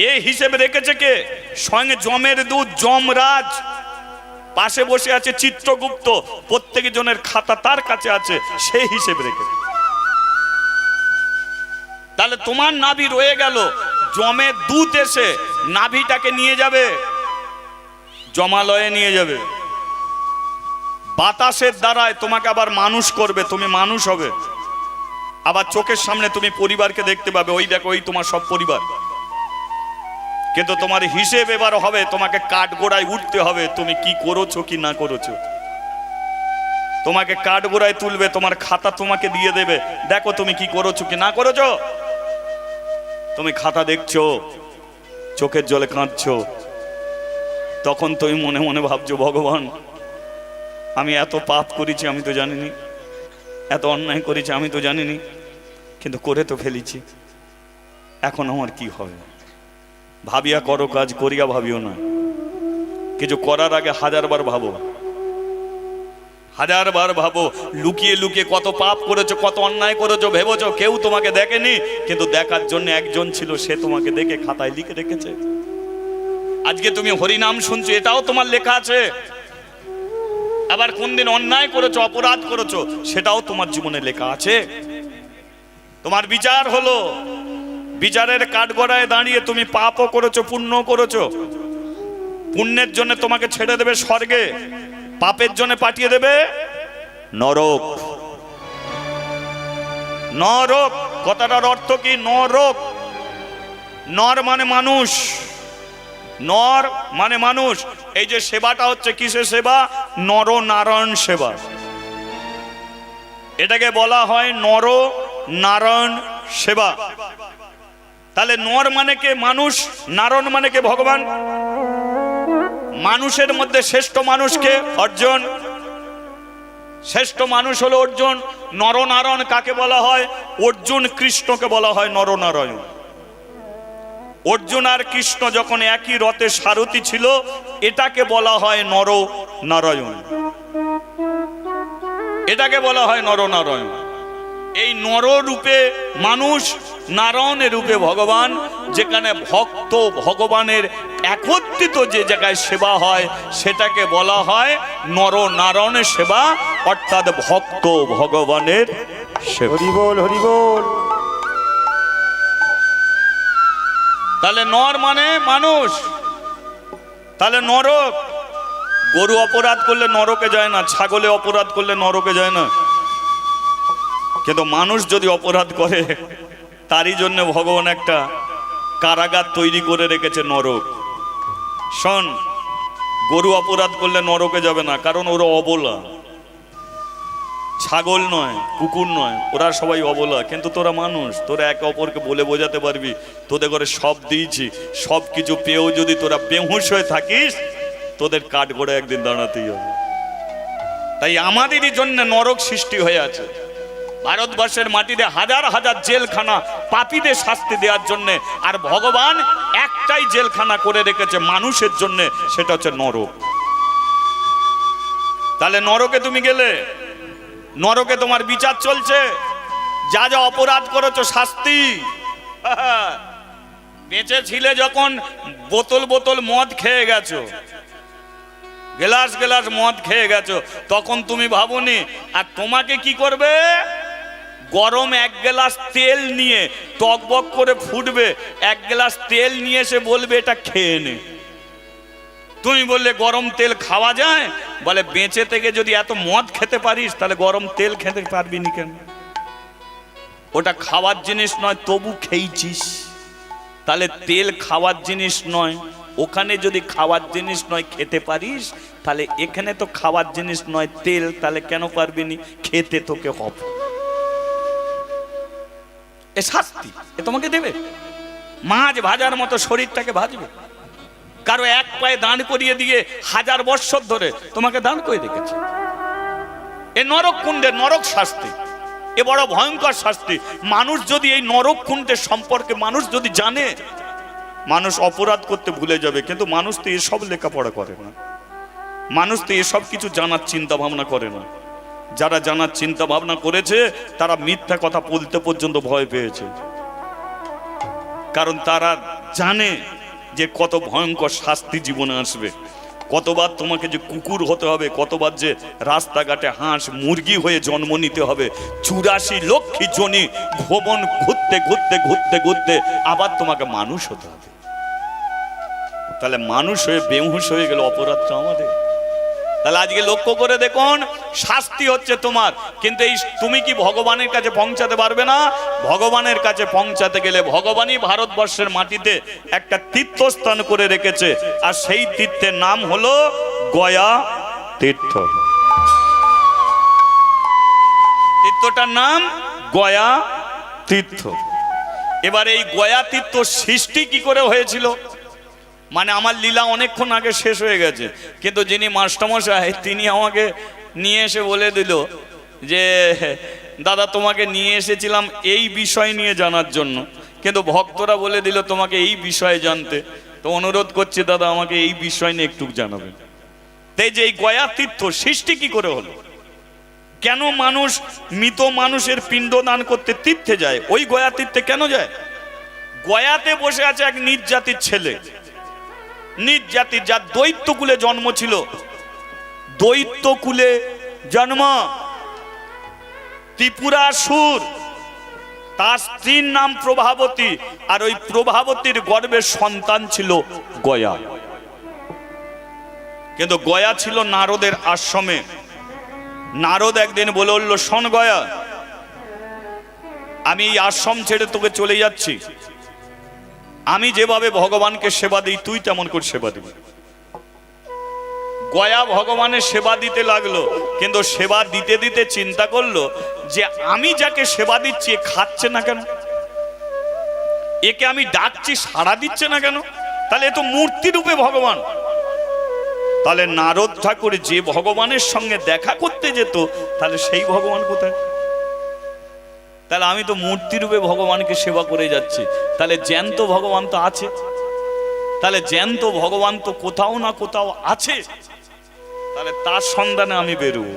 এই হিসেব রেখেছে কে? স্বয়ং যমের দূত যমরাজ, পাশে বসে আছে চিত্রগুপ্ত, প্রত্যেক জনের খাতা তার কাছে আছে, সেই হিসেব রেখেছে। তাহলে তোমার নাভি রয়ে গেল, যমের দূত এসে নাভিটাকে নিয়ে যাবে, জমালয়ে নিয়ে যাবে, বাতাসের দ্বারায় তোমাকে আবার মানুষ করবে, তুমি মানুষ হবে, আবার চোখের সামনে তুমি পরিবারকে দেখতে পাবে, ওই দেখো ওই তোমার সব পরিবার। কিন্তু তোমার হিসেব এবার হবে, তোমাকে কাঠগোড়ায় উঠতে হবে, তুমি কি করেছো কি না করেছো। তোমাকে কাঠগোড়ায় তুলবে, তোমার খাতা তোমাকে দিয়ে দেবে, দেখো তুমি কি করেছো কি না করেছো। তুমি খাতা দেখছো, চোখের জলে কাঁদছো, তখন তুমি মনে মনে ভাবছো, ভগবান আমি এত পাপ করেছি আমি তো জানিনি, এত অন্যায় করেছি আমি তো জানিনি, কিন্তু করে তো ফেলেছি, এখন আমার কি হবে। ভাবিয়া করো কাজ, করিয়া ভাবিও না। কিছু করার আগে হাজারবার ভাবো, হাজারবার ভাবো। লুকিয়ে লুকিয়ে কত পাপ করেছো, কত অন্যায় করেছো ভেবেছো কেউ তোমাকে দেখেনি, কিন্তু দেখার জন্য একজন ছিল, সে তোমাকে দেখে খাতায় লিখে রেখেছে। আজকে তুমি হরিনাম শুনছো, এটাও তোমার লেখা আছে। আবার কোন দিন অন্যায় করেছো, অপরাধ করেছো, সেটাও তোমার জীবনে লেখা আছে। তোমার বিচার হলো, বিচারের কাঠগড়ায় দাঁড়িয়ে তুমি পাপও করেছো পুণ্য করেছো, পুণ্যের জন্য তোমাকে ছেড়ে দেবে স্বর্গে, পাপের জন্য পাঠিয়ে দেবে নরক। নরক কথাটার অর্থ কি? নরক, নর মানে মানুষ, নর মানে মানুষ। এই যে সেবাটা হচ্ছে কিসের সেবা? নর নারায়ণ সেবা। এটাকে বলা হয় নর নারায়ণ সেবা। তাহলে নর মানে কে? মানুষ, নারায়ণ মানে কে? ভগবান। মানুষের মধ্যে শ্রেষ্ঠ মানুষকে? অর্জুন। শ্রেষ্ঠ মানুষ হলো অর্জুন। নরনারায়ণ কাকে বলা হয়? অর্জুন কৃষ্ণকে বলা হয় নরনারায়ণ। অর্জুন আর কৃষ্ণ যখন একই রথে সারথি ছিল, এটাকে বলা হয় নরনারায়ণ, এটাকে বলা হয় নরনারায়ণ। এই নর রূপে মানুষ, নারায়ণের রূপে ভগবান। যেখানে ভক্ত ভগবানের একত্রিত যে জায়গায় সেবা হয়, সেটাকে বলা হয় নরনারায়ণের সেবা, অর্থাৎ ভক্ত ভগবানের সেবা। হরি বল, হরি বল। তাহলে নর মানে মানুষ, তাহলে নরক। গরু অপরাধ করলে নরকে যায় না, ছাগলে অপরাধ করলে নরকে যায় না, কিন্তু মানুষ যদি অপরাধ করে তারই জন্য ভগবান একটা কারাগার তৈরি করে রেখেছে, নরক। শোন, গরু অপরাধ করলে নরকে যাবে না, কারণ ওরা অবলা। ছাগল নয়, কুকুর নয়, ওরা সবাই অবলা। কিন্তু তোরা মানুষ, তোরা একে অপরকে বলে বোঝাতে পারবি তোদের ঘরে সব দিয়েছি, সব কিছু পেয়েও যদি তোরা বেহুশ হয়ে থাকিস, তোদের কাঠ গড়ে একদিন দাঁড়াতেই হবে। তাই আমাদেরই জন্য নরক সৃষ্টি হয়ে আছে। ভারতবর্ষের মাটিতে হাজার হাজার জেলখানা পাপীদের শাস্তি দেওয়ার জন্য, আর ভগবান একটাই জেলখানা করে রেখেছে মানুষের জন্য, সেটা হচ্ছে নরক। তাহলে নরকে তুমি গেলে, নরকে তোমার বিচার চলছে, যা যা অপরাধ করেছো শাস্তি। বেঁচে ছিলে যখন বোতল বোতল মদ খেয়ে গেছো, গ্লাস গ্লাস মদ খেয়ে গেছো, তখন তুমি ভাবনি। আর তোমাকে কি করবে? গরম এক গ্লাস তেল নিয়ে টকবক করে ফুটবে, এক গ্লাস তেল নিয়ে এসে বলবে এটা খেয়ে নে। তুমি বললে গরম তেল খাওয়া যায়? বলে বেঁচে থেকে যদি এত মদ খেতে পারিস, তাহলে গরম তেল খেতে পারবি নি কেন? ওটা খাওয়ার জিনিস নয়, তবু খেয়েছিস। তাহলে তেল খাওয়ার জিনিস নয়, ওখানে যদি খাওয়ার জিনিস নয় খেতে পারিস, তাহলে এখানে তো খাওয়ার জিনিস নয় তেল, তাহলে কেন পারবি নি? খেতে তোকে হবে। এ শাস্তি এ তোমাকে দেবে। মাছ ভাজার মতো শরীরটাকে ভাজবে। কারো এক পায়ে দাঁড় করিয়ে দিয়ে হাজার বছর ধরে তোমাকে দাঁড় করে রেখেছে। এ নরক কুণ্ডের নরক শাস্তি, এ বড় ভয়ঙ্কর শাস্তি। মানুষ যদি এই নরক কুণ্ডের সম্পর্কে মানুষ যদি জানে, মানুষ অপরাধ করতে ভুলে যাবে। কিন্তু মানুষ তো এসব লেখাপড়া করে না, মানুষ তো এসব কিছু জানার চিন্তা ভাবনা করে না। যারা জানার চিন্তা ভাবনা করেছে, তারা মিথ্যা কথা বলতে পর্যন্ত ভয় পেয়েছে, কারণ তারা জানে যে কত ভয়ঙ্কর শাস্তি জীবনে আসবে। কতবার তোমাকে যে কুকুর হতে হবে, কতবার যে রাস্তাঘাটে হাঁস মুরগি হয়ে জন্ম নিতে হবে, 84 লক্ষ জনি ভবন ঘুরতে ঘুরতে ঘুরতে ঘুরতে আবার তোমাকে মানুষ হতে হবে। তাহলে মানুষ হয়ে বেহুশ হয়ে গেল অপরাধটা আমাদের। তাহলে আজকে লক্ষ্য করে দেখুন, শাস্তি হচ্ছে তোমার, কিন্তু এই তুমি কি ভগবানের কাছে পৌঁছাতে পারবে না? ভগবানের কাছে পৌঁছাতে গেলে ভগবানই ভারতবর্ষের মাটিতে একটা তীর্থস্থান করে রেখেছে, আর সেই তীর্থের নাম হলো গয়া তীর্থ। তীর্থটার নাম গয়া তীর্থ। এবার এই গয়া তীর্থ সৃষ্টি কি করে হয়েছিল? মানে আমার লীলা অনেকক্ষণ আগে শেষ হয়ে গেছে, কিন্তু যিনি মাস্টারমশাই তিনি আমাকে নিয়ে এসে বলে দিল যে দাদা তোমাকে নিয়ে এসেছিলাম এই বিষয় নিয়ে জানার জন্য, কিন্তু ভক্তরা বলে দিল তোমাকে এই বিষয়ে জানতে। তো অনুরোধ করছি দাদা আমাকে এই বিষয় নিয়ে একটু জানাবেন। তাই যে এই গয়া তীর্থ সৃষ্টি কি করে হলো, কেন মানুষ মৃত মানুষের পিণ্ড দান করতে তীর্থে যায়, ওই গয়া তীর্থে কেন যায়? গয়াতে বসে আছে এক নিজ জাতির ছেলে, নিজ জাতির, যার দৈত্য কুলে জন্ম ছিল। দৈত্য কুলে জন্ম, ত্রিপুরাসুর, তার স্ত্রীর নাম প্রভাবতী, আর ওই প্রভাবতীর গর্ভের সন্তান ছিল গয়া। কিন্তু গয়া ছিল নারদের আশ্রমে। নারদ একদিন বলে উঠল, শোন গয়া, আমি এই আশ্রম ছেড়ে তোকে চলে যাচ্ছি, আমি যেভাবে ভগবানকে সেবা দিই তুই তেমন করে সেবা দিবি। গয়া ভগবানের সেবা দিতে লাগলো, কিন্তু সেবা দিতে দিতে চিন্তা করলো যে আমি যাকে সেবা দিচ্ছি এ খাচ্ছে না কেন, একে আমি ডাকছি সাড়া দিচ্ছে না কেন, তাহলে এ তো মূর্তি রূপে ভগবান। তাহলে নারদ ঠাকুর যে ভগবানের সঙ্গে দেখা করতে যেত, তাহলে সেই ভগবান কোথায়? তাহলে আমি তো মূর্তি রূপে ভগবানকে সেবা করে যাচ্ছি, তাহলে জ্যান্ত ভগবান তো আছে, তাহলে জ্যান্ত ভগবান তো কোথাও না কোথাও আছে, তাহলে তার সন্ধানে আমি বেরোবো।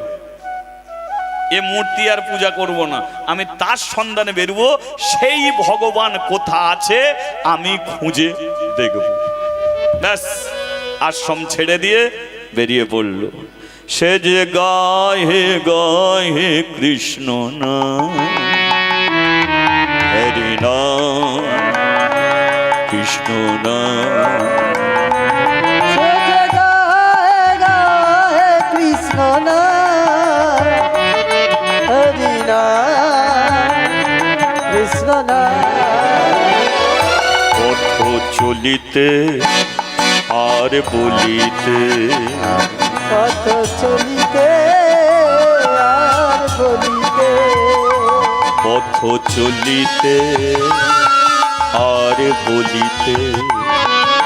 এ মূর্তি আর পূজা করব না, আমি তার সন্ধানে বেরোবো, সেই ভগবান কোথা আছে আমি খুঁজে দেখব। ব্যাস, আশ্রম ছেড়ে দিয়ে বেরিয়ে পড়ল। সে যে গায়ে গায়ে কৃষ্ণ নাম, হরি নাম কৃষ্ণ নাম, সে যে গায়ে গায়ে কৃষ্ণ নাম, হরি নাম কৃষ্ণ নাম। চলিতে আর বলিতে, পথ চলিতে আর বলিতে, পথ চলিতে আর বলিতে,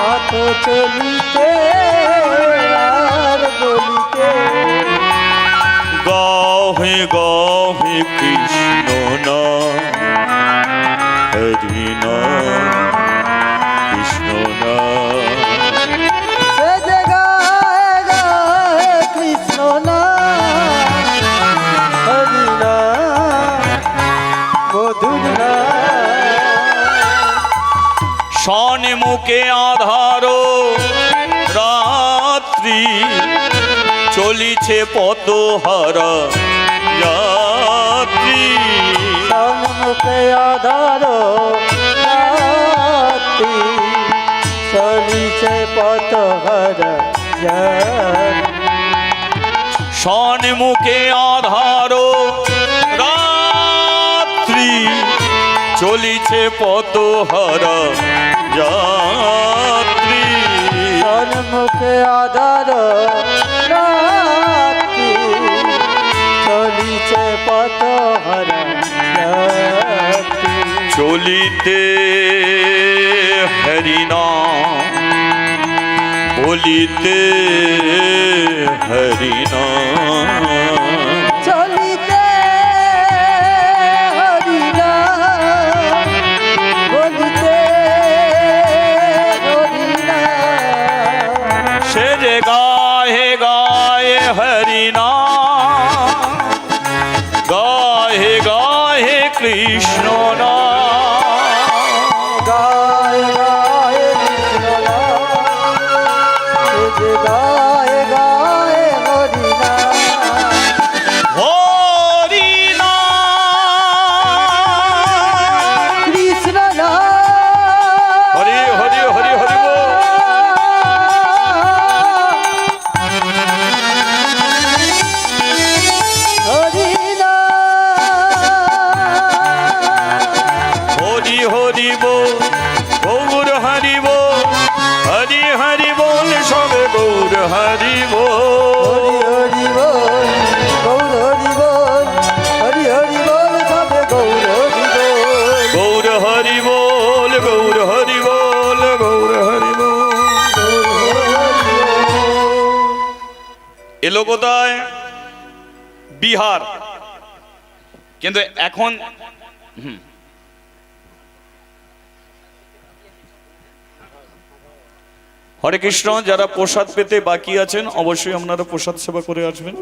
পথ চলিতে আর বলিতে, গাহে গাহে কৃষ্ণ নাম, হরি নাম, কৃষ্ণ নাম। সে যে গায়ে গায়ে কৃষ্ণ নাম, হরি নাম, মধুর নাম। শনে মুখে আধার রাত্রি, চলিছে পথহারা যাত্রী। সম্মুখে আধার রাত্রি, চলিছে পথহারা যাত্রী। সম্মুখে আধার রাত্রি, চলিছে পথহারা যাত্রী। সম্মুখে আধার রাত্রি, চলিছে পথহারা যাত্রী। চলিতে হরি নাম, বলিতে হরি নাম। চলিতে হরি নাম, বলিতে হরি নাম। সে যে গায়ে গায়ে হরি নাম, গায়ে গায়ে কৃষ্ণ নাম। গায়ে গায়ে কৃষ্ণ নাম, সে যে গায়ে গায়ে হরি নাম। হরি নাম, কৃষ্ণ নাম, হরি হরি হরি হরি বল। হরি নাম। হরি হরি বল, গৌর হরি বল, হরি হরি বল, সবে গৌর হরি বল। হরি বল, গৌর হরি বল, হরি হরি বল, সবে গৌর হরি বল। গৌর হরি বল, গৌর হরি বল, গৌর হরি বল। এলো কোথায়? বিহার। কিন্তু এখন হরে কৃষ্ণ। যারা প্রসাদ পেতে বাকি আছেন অবশ্যই আপনারা প্রসাদ সেবা করে আসবেন।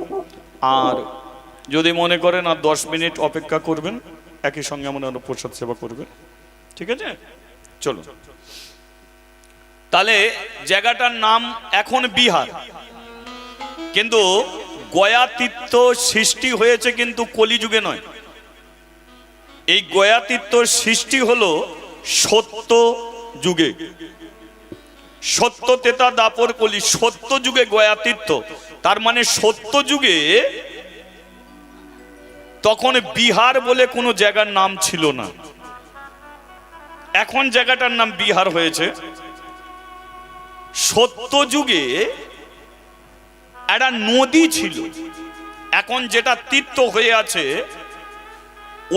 আর যদি মনে করেন আর 10 মিনিট অপেক্ষা করবেন, একই সঙ্গে আপনারা প্রসাদ সেবা করবেন। ঠিক আছে, চলো। তাহলে জায়গাটার নাম এখন বিহার, কিন্তু গয়া তীর্থ সৃষ্টি হয়েছে কিন্তু কলিযুগে নয়। এই গয়া তীর্থ সৃষ্টি হলো সত্য যুগে। সত্য তেতা দাপর কলি, সত্য যুগে গয়া তীর্থ। তার মানে সত্য যুগে তখন বিহার বলে কোনো জায়গার নাম ছিল না। এখন জায়গাটার নাম বিহার হয়েছে। সত্য যুগে একটা নদী ছিল, এখন যেটা তীর্থ হয়ে আছে,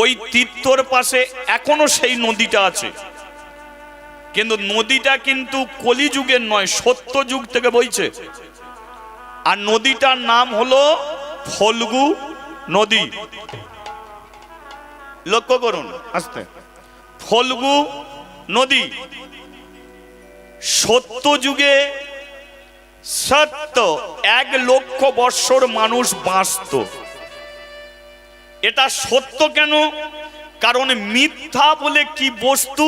ওই তীর্থর পাশে এখনো সেই নদীটা আছে। কিন্তু নদীটা কিন্তু কলিযুগের নয়, সত্য যুগ থেকে বইছে। আর নদীটার নাম হলো ফল্গু নদী। লক্ষ্য করুন আস্তে, ফল্গু নদী। সত্য যুগে সত্য 1 লক্ষ বৎসর মানুষ বাঁচত। এটা সত্য কেন? কারণ মিথ্যা বলে কি বস্তু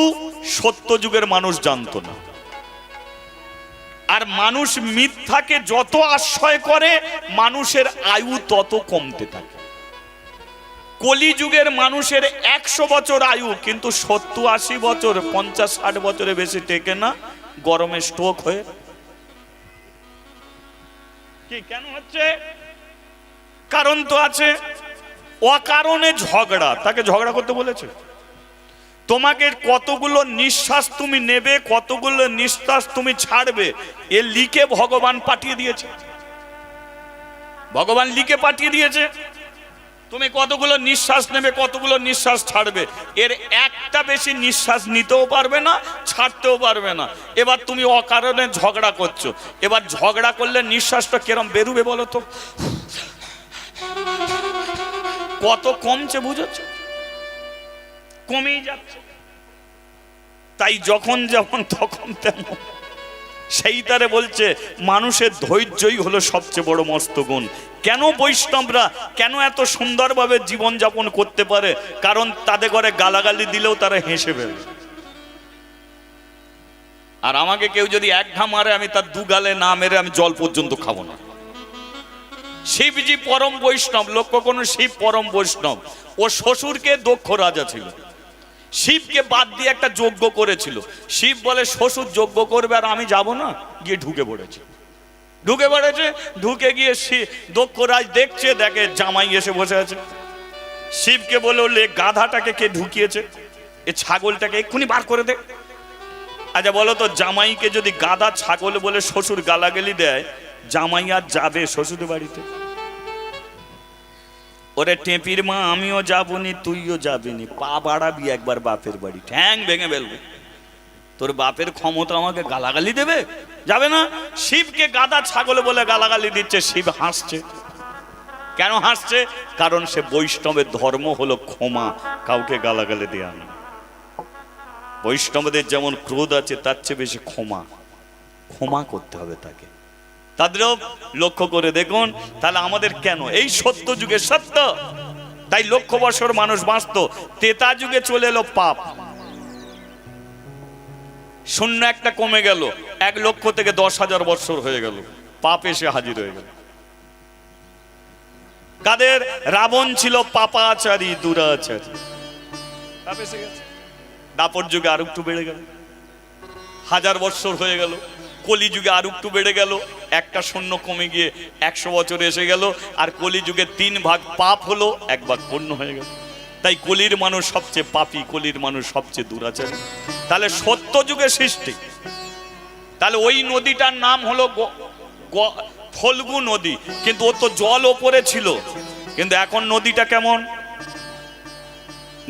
সত্য যুগের মানুষ জানতো না। আর মানুষ মিথ্যাকে যত আশ্রয় করে, মানুষের আয়ু তত কমতে থাকে। কলিযুগের মানুষের 100 বছর আয়ু, কিন্তু 70-80 বছর, 50-60 বছরে বেশি টেকে না, গরমে স্ট্রোক হয়ে। কি কেন হচ্ছে? কারণ তো আছে। অকারণে ঝগড়া, তাকে ঝগড়া করতে বলেছে? তোমাকে কতগুলো নিঃশ্বাস তুমি নেবে, কতগুলো নিঃশ্বাস তুমি ছাড়বে, এ লিখে ভগবান পাঠিয়ে দিয়েছে। ভগবান লিখে পাঠিয়ে দিয়েছে তুমি কতগুলো নিঃশ্বাস নেবে, কতগুলো নিঃশ্বাস ছাড়বে। এর একটা বেশি নিঃশ্বাস নিতেও পারবে না, ছাড়তেও পারবে না। এবার তুমি অকারণে ঝগড়া করছো, এবার ঝগড়া করলে নিঃশ্বাসটা কিরম বেরোবে বলো তো? কত কমছে বুঝেছ? কমেই যাচ্ছে। তাই যখন যেমন তখন তেমন। সেই তারে বলছে মানুষের ধৈর্যই হলো সবচেয়ে বড় মস্ত গুণ। কেন বৈষ্ণবরা কেন এত সুন্দরভাবে জীবন যাপন করতে পারে? কারণ তাদের ঘরে গালাগালি দিলেও তারা হেসে ফেলে। আর আমাকে কেউ যদি এক ঘা মারে, আমি তার দু গালে না মেরে আমি জল পর্যন্ত খাবো না। শিবজি পরম বৈষ্ণব, লক্ষ্য করুন, শিব পরম বৈষ্ণব। ও শ্বশুরকে দক্ষ রাজা ছিল, শিবকে বাদ দিয়ে একটা যজ্ঞ করেছিল। শিব বলে শ্বশুর যজ্ঞ করবে আর আমি যাব না, গিয়ে ঢুকে পড়েছে। ঢুকে গিয়ে দক্ষ রাজ দেখছে, দেখে জামাই এসে বসে আছে। শিবকে বলে গাধাটাকে কে ঢুকিয়েছে, এ ছাগলটাকে এক্ষুনি বার করে দে। আচ্ছা বলো তো, জামাইকে যদি গাধা ছাগল বলে শ্বশুর গালাগালি দেয়, জামাই আর যাবে শ্বশুর বাড়িতে? ওরে টেপির মা, আমিও যাবনি, তুইও যাবিনি, পা বাড়াবি একবার বাপের বাড়ি, ঠ্যাং ভেঙে ফেলবে। তোর বাপের ক্ষমতা আমাকে গালাগালি দেবে? যাবে না। শিবকে গাধা ছাগল বলে গালাগালি দিচ্ছে, শিব হাসছে। কেন হাসছে? কারণ সে বৈষ্ণবের ধর্ম হলো ক্ষমা, কাউকে গালাগালি দেয়া না। বৈষ্ণবদের যেমন ক্রোধ আছে, তার চেয়ে বেশি ক্ষমা করতে হবে তাকে। তাদেরও লক্ষ্য করে দেখুন। তাহলে আমাদের কেন এই সত্য যুগে সত্য, তাই লক্ষ বছর মানুষ বাঁচত। তেতা যুগে চলে এলো পাপ, শূন্য একটা কমে গেল, 1 লক্ষ থেকে 10,000 বছর হয়ে গেল, পাপ এসে হাজির হয়ে গেল। কাদের? রাবণ ছিল পাপাচারী, দুরাচারী, পাপ এসে গেছে। দাপর যুগে আর একটু বেড়ে গেল, 1000 বছর হয়ে গেল। কলি যুগে আর একটু বেড়ে গেল, একটা শূন্য কমে গিয়ে 100 বছর এসে গেল। আর কলি যুগে 3 ভাগ পাপ হলো, 1 ভাগ পুণ্য হয়ে গেল। তাই কলির মানুষ সবচেয়ে পাপী, কলির মানুষ সবচেয়ে দুরাচারী। তাহলে সত্য যুগে সৃষ্টি। তাহলে ওই নদীটার নাম হলো ফল্গু নদী, কিন্তু ও তো জল ওপরে ছিল। কিন্তু এখন নদীটা কেমন?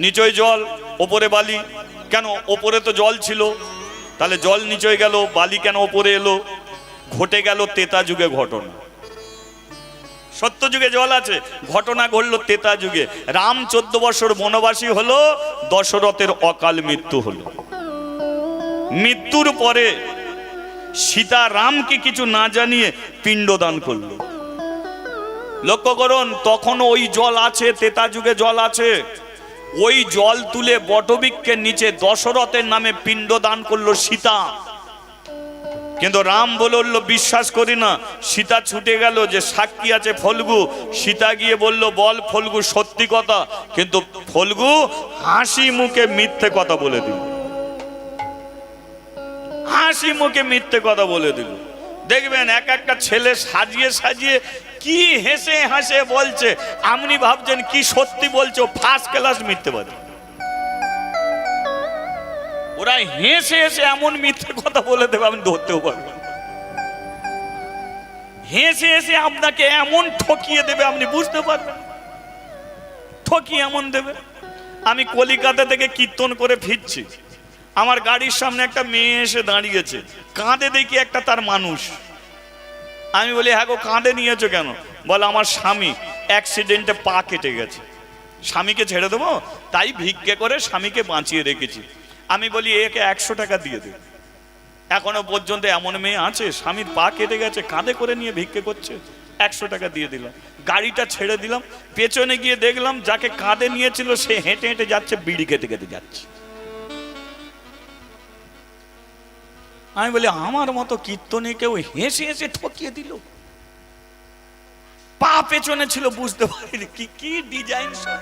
নিচয় জল, ওপরে বালি। কেন? ওপরে তো জল ছিল, তাহলে জল নিচয় গেল, বালি কেন ওপরে এলো? ঘটে গেল তেতা যুগে ঘটনা। সত্য যুগে জল আছে, ঘটনা ঘটলো তেতা যুগে। রাম 14 বছর বনবাসী হলো, দশরথের অকাল মৃত্যু হলো। মৃত্যুর পরে সীতা রামকে কিছু না জানিয়ে পিণ্ডদান করলো। লক্ষ্য করুন, তখন ওই জল আছে, তেতা যুগে জল আছে। ওই জল তুলে বটবৃক্ষের নিচে দশরথের নামে পিণ্ডদান করলো সীতা। কিন্তু রাম বলল বিশ্বাস করি না। সীতা ছুটে গেল, যে সাক্ষী আছে ফল্গু। সীতা গিয়ে বলল, বল ফল্গু সত্যি কথা। কিন্তু ফল্গু হাসি মুখে মিথ্যে কথা বলে দিল, হাসি মুখে মিথ্যে কথা বলে দিল। দেখবেন এক একটা ছেলে সাজিয়ে সাজিয়ে কি হেসে হাসে বলছে, আপনি ভাবছেন কি সত্যি বলছে, ফার্স্ট ক্লাস মিথ্যেবাদী। ওরা হেসে হেসে এমন মিথ্যে কথা বলে দেবে, আপনি ধরতেও পারবেন। হেসে হেসে আপনাকে এমন ঠকিয়ে দেবে, আপনি বুঝতে পারবেন। ঠকিয়ে এমন দেবে। আমি কলিকাতা থেকে কীর্তন করে ফিরছি, আমার গাড়ির সামনে একটা মেয়ে এসে দাঁড়িয়েছে, কাঁধে দেখি একটা তার মানুষ। আমি বলি, হ্যাঁ গো, কাঁধে নিয়েছো কেন? বলে, আমার স্বামী অ্যাক্সিডেন্টে পা কেটে গেছে, স্বামীকে ছেড়ে দেবো, তাই ভিক্ষে করে স্বামীকে বাঁচিয়ে রেখেছি। আমি বলি, একে 100 টাকা দিয়ে দে। এখনো পর্যন্ত এমন মেয়ে আছে, স্বামীর পা কেটে গেছে, কাঁধে করে নিয়ে ভিক্ষে করছে। 100 টাকা দিয়ে দিলাম, গাড়িটা ছেড়ে দিলাম। পেছনে গিয়ে দেখলাম যাকে কাঁধে নিয়েছিল সে হেঁটে হেঁটে যাচ্ছে, বিড়ি খেতে খেতে যাচ্ছে। আমি বলি, আমার মতো কীর্তনে কেউ হেসে হেসে ঠকিয়ে দিল। পা পেছনে ছিল, বুঝতে পারিনি কি কি ডিজাইন সব।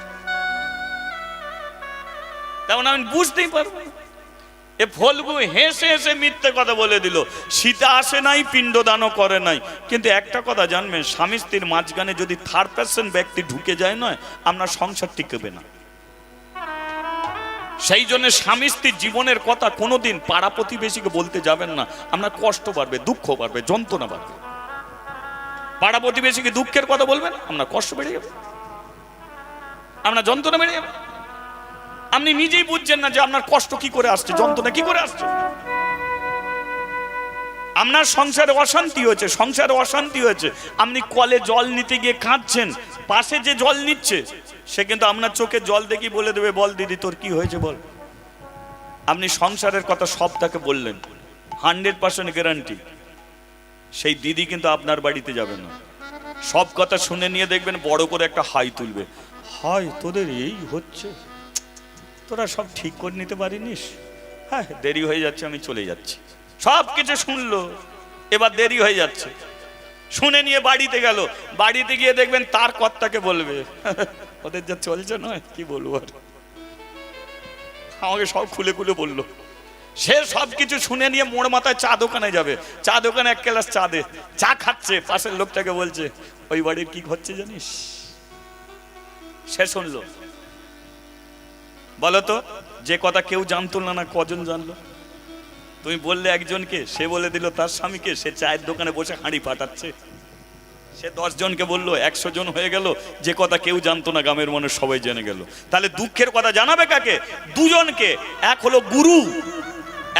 তেমন আমি বুঝতেই পারবো না। এ ফল্গু হেসে হেসে মিথ্যে কথা বলে দিল। সীতা আসে নাই, পিণ্ডদানও করে নাই। কিন্তু একটা কথা জানবেন, স্বামী স্ত্রীর মাঝখানে যদি থার্ড পার্সন ব্যক্তি ঢুকে যায়, নয় আপনার সংসার টিকবে না। সেই জন্য স্বামী স্ত্রীর জীবনের কথা কোনোদিন পাড়া প্রতিবেশীকে বলতে যাবেন না, আপনার কষ্ট বাড়বে, দুঃখ বাড়বে, যন্ত্রণা বাড়বে। পাড়া প্রতিবেশীকে দুঃখের কথা বলবেন, আপনার কষ্ট বেড়ে যাবে, আপনার যন্ত্রণা বেড়ে যাবে। আপনি নিজেই বুঝছেন না যে আপনার কষ্ট কি করে আসছে, যন্ত্রণা কি করে আসছে। আপনার সংসারে অশান্তি হয়েছে, সংসারে অশান্তি হয়েছে, আপনি কলে জল নিতে গিয়ে কাঁদছেন, পাশে যে জল নিচ্ছে সে কিন্তু আপনার চোখে জল দেখি বলে দেবে, বল দিদি তোর কি হয়েছে বল। আপনি সংসারের কথা সব তাকে বললেন, 100% গ্যারান্টি সেই দিদি কিন্তু আপনার বাড়িতে যাবে না। সব কথা শুনে নিয়ে দেখবেন বড় করে একটা হাই তুলবে, হাই তোদের এই হচ্ছে, তোরা সব ঠিক করে নিতে পারিনিস, হ্যাঁ দেরি হয়ে যাচ্ছে আমি চলে যাচ্ছি। সব কিছু শুনলো, এবার দেরি হয়ে যাচ্ছে, শুনে নিয়ে বাড়িতে গেল, বাড়িতে গিয়ে দেখবেন তার কর্তাকে বলবে, ওদের যা চলছে নয় কি বলবো আর, আমাকে সব খুলে খুলে বললো। সে সব কিছু শুনে নিয়ে মোড় মাথায় চা দোকানে যাবে, চা দোকানে এক গ্লাস চা দে, চা খাচ্ছে, পাশের লোকটাকে বলছে ওই বাড়ির কি হচ্ছে জানিস। সে শুনলো, বলতো যে কথা কেউ জানতো না, না কজন জানলো। তুমি বললে একজনকে, সে বলে দিল তার স্বামীকে, সে চায়ের দোকানে বসে হাঁড়ি পাঠাচ্ছে। সে 10 জনকে বললো, 100 জন হয়ে গেল, যে কথা কেউ জানতো না গ্রামের মানুষ সবাই জেনে গেল। তাহলে দুঃখের কথা জানাবে কাকে? দুজনকে। এক হলো গুরু,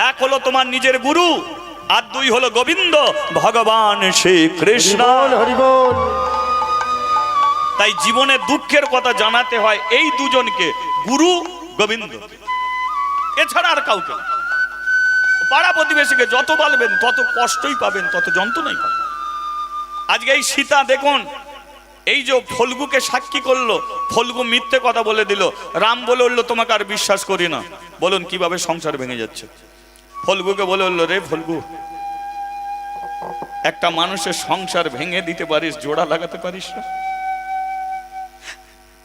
এক হলো তোমার নিজের গুরু, আর দুই হলো গোবিন্দ ভগবান শ্রী কৃষ্ণ। তাই জীবনে দুঃখের কথা জানাতে হয় এই দুজনকে, গুরু গোবিন্দ, এছাড়া আর কাউকে। পাড়া প্রতিবেশীকে যত বলবেন তত কষ্টই পাবেন, তত যন্ত্রণাই পাবেন। আজকে এই সীতা দেখুন, এই যে ফল্গুকে সাক্ষী করলো, ফল্গু মিথ্যে কথা বলে দিল, রাম বলে উঠলো তোমাকে আর বিশ্বাস করি না। বলুন কিভাবে সংসার ভেঙে যাচ্ছে। ফল্গুকে বলে উঠলো, রে ফল্গু, একটা মানুষের সংসার ভেঙে দিতে পারিস, জোড়া লাগাতে পারিস না?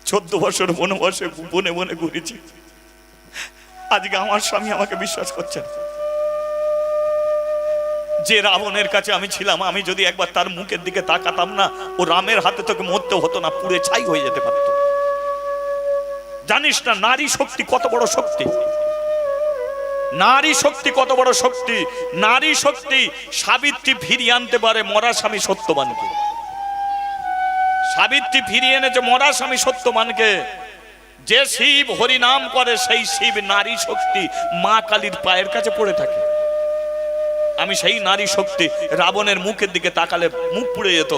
14 বছর বনবাসে বনে বনে ঘুরেছি, আজকে আমার স্বামী আমাকে বিশ্বাস করছে না। যে রাবণের কাছে আমি ছিলাম, আমি যদি একবার তার মুখের দিকে তাকাতাম না, ও রামের হাতে তোকে মরতে হতো না, পুড়ে ছাই হয়ে যেতে পারতো। জানিস না নারী শক্তি কত বড় শক্তি? নারী শক্তি কত বড় শক্তি? নারী শক্তি সাবিত্রী ফিরিয়ে আনতে পারে মরা স্বামী সত্যবানকে। সাবিত্রী ফিরিয়ে এনেছে মরা স্বামী সত্যবানকে। যে শিব হরিনাম করে সেই শিব নারী শক্তি মা কালীর পায়ের কাছে পড়ে থাকে। আমি সেই নারী শক্তি, রাবণের মুখের দিকে তাকালে মুখ পুড়ে যেত,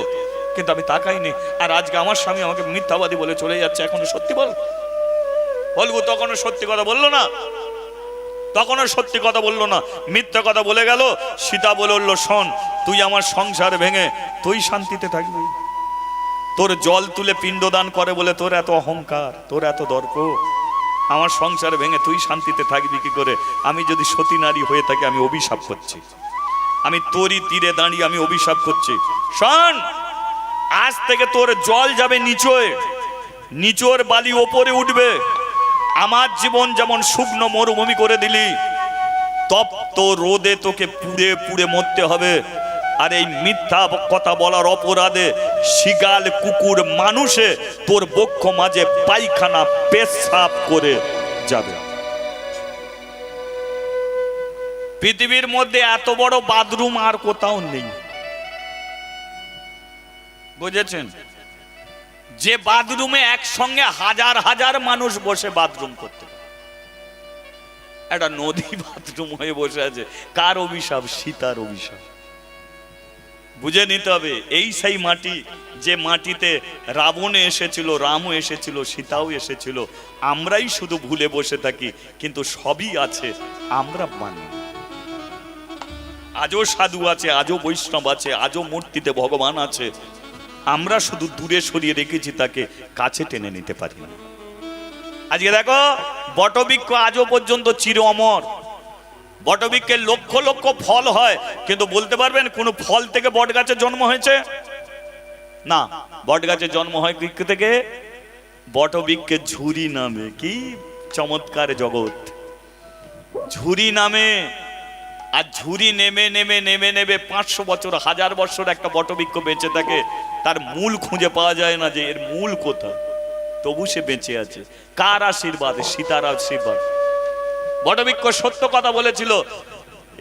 কিন্তু আমি তাকাইনি। আর আজকে আমার স্বামী আমাকে মিথ্যাবাদী বলে চলে যাচ্ছে, এখনো সত্যি বল। বলবো তখনও সত্যি কথা বললো না, তখনও সত্যি কথা বললো না, মিথ্যা কথা বলে গেল। সীতা বলে উঠলো, শোন, তুই আমার সংসার ভেঙে তুই শান্তিতে থাকবি। তোর জল তুলে পিণ্ডদান করে বলে তোর এত অহংকার, তোর এত দর্প। আমার সংসার ভেঙে তুই শান্তিতে থাকবি কি করে? আমি যদি সতী নারী হয়ে থাকি আমি অভিশাপ করছি, আমি তোরই তীরে দাঁড়িয়ে আমি অভিশাপ করছি। শোন, আজ থেকে তোর জল যাবে নিচয়, নিচর বালি ওপরে উঠবে। আমার জীবন যেমন শুকনো মরুভূমি করে দিলি, তপ্ত রোদে তোকে পুড়ে পুড়ে মরতে হবে। আর এই মিথ্যা কথা বলার অপরাধে শিগাল কুকুর মানুষে তোর বক্ষ মাঝে পায়খানা পেশাব করে যাবে। পৃথিবীর মধ্যে এত বড় বাথরুম আর কোথাও নেই, বুঝেছেন? যে বাথরুমে একসঙ্গে হাজার হাজার মানুষ বসে বাথরুম করতে, একটা নদী বাথরুম হয়ে বসে আছে। কার অভিশাপ? সীতার অভিশাপ। বুঝে নিতে হবে, এই সেই মাটি যে মাটিতে রাবণ এসেছিল, রামও এসেছিল, সীতাও এসেছিল। আমরাই শুধু ভুলে বসে থাকি, কিন্তু সবই আছে, আমরা মানি। আজও সাধু আছে, আজও বৈষ্ণব আছে, আজও মূর্তিতে ভগবান আছে। আমরা শুধু দূরে সরিয়ে রেখেছি, তাকে কাছে টেনে নিতে পারি না। আজকে দেখো, বটবৃক্ষ আজও পর্যন্ত চির অমর। বটবৃক্ষের লক্ষ লক্ষ ফল হয়, কিন্তু বলতে পারবেন কোন ফল থেকে বট গাছের জন্ম হয়েছে? না, বট গাছের জন্ম হয় বৃক্ষ থেকে? বটবৃক্ষের ঝুরি নামে। কি চমৎকার জগৎ! ঝুরি নামে। আর ঝুরি নেমে নেমে নেমে নেমে 500 বছর, 1000 বছর একটা বটবৃক্ষ বেঁচে থাকে, তার মূল খুঁজে পাওয়া যায় না যে এর মূল কোথায়, তবু সে বেঁচে আছে। কার আশীর্বাদ? সীতার আশীর্বাদ। বটবৃক্ষ সত্য কথা বলেছিল,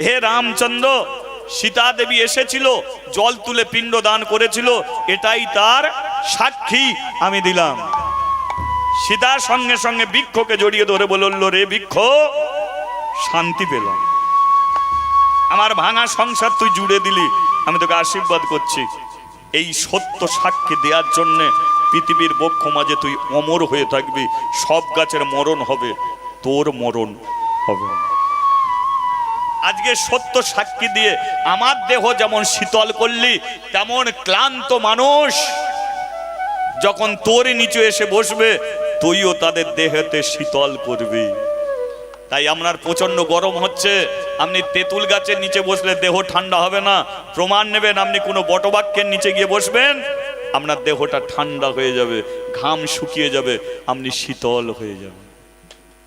হে রামচন্দ্র, সীতা দেবী এসেছিল, জল তুলে পিণ্ড দান করেছিল, এটাই তার সাক্ষী আমি দিলাম। সীতার সঙ্গে সঙ্গে বৃক্ষকে জড়িয়ে ধরে বলল, রে বৃক্ষ, শান্তি পেলাম, আমার ভাঙা সংসার তুই জুড়ে দিলি, আমি তোকে আশীর্বাদ করছি। এই সত্য সাক্ষী দেওয়ার জন্যে পৃথিবীর বক্ষ মাঝে তুই অমর হয়ে থাকবি। সব গাছের মরণ হবে, তোর মরণ হবে না। আজকে সত্য সাক্ষী দিয়ে আমার দেহ যেমন শীতল করলি, তেমন ক্লান্ত মানুষ যখন তোর নিচে এসে বসবে, তুইও তাদের দেহেতে শীতল করবি। তাই আপনার প্রচন্ড গরম হচ্ছে, আপনি তেঁতুল গাছের নিচে বসলে দেহ ঠান্ডা হবে না। প্রমাণ নেবেন, আপনি কোনো বটবৃক্ষের নিচে গিয়ে বসবেন, আপনার দেহটা ঠান্ডা হয়ে যাবে, ঘাম শুকিয়ে যাবে, আপনি শীতল হয়ে যাবে।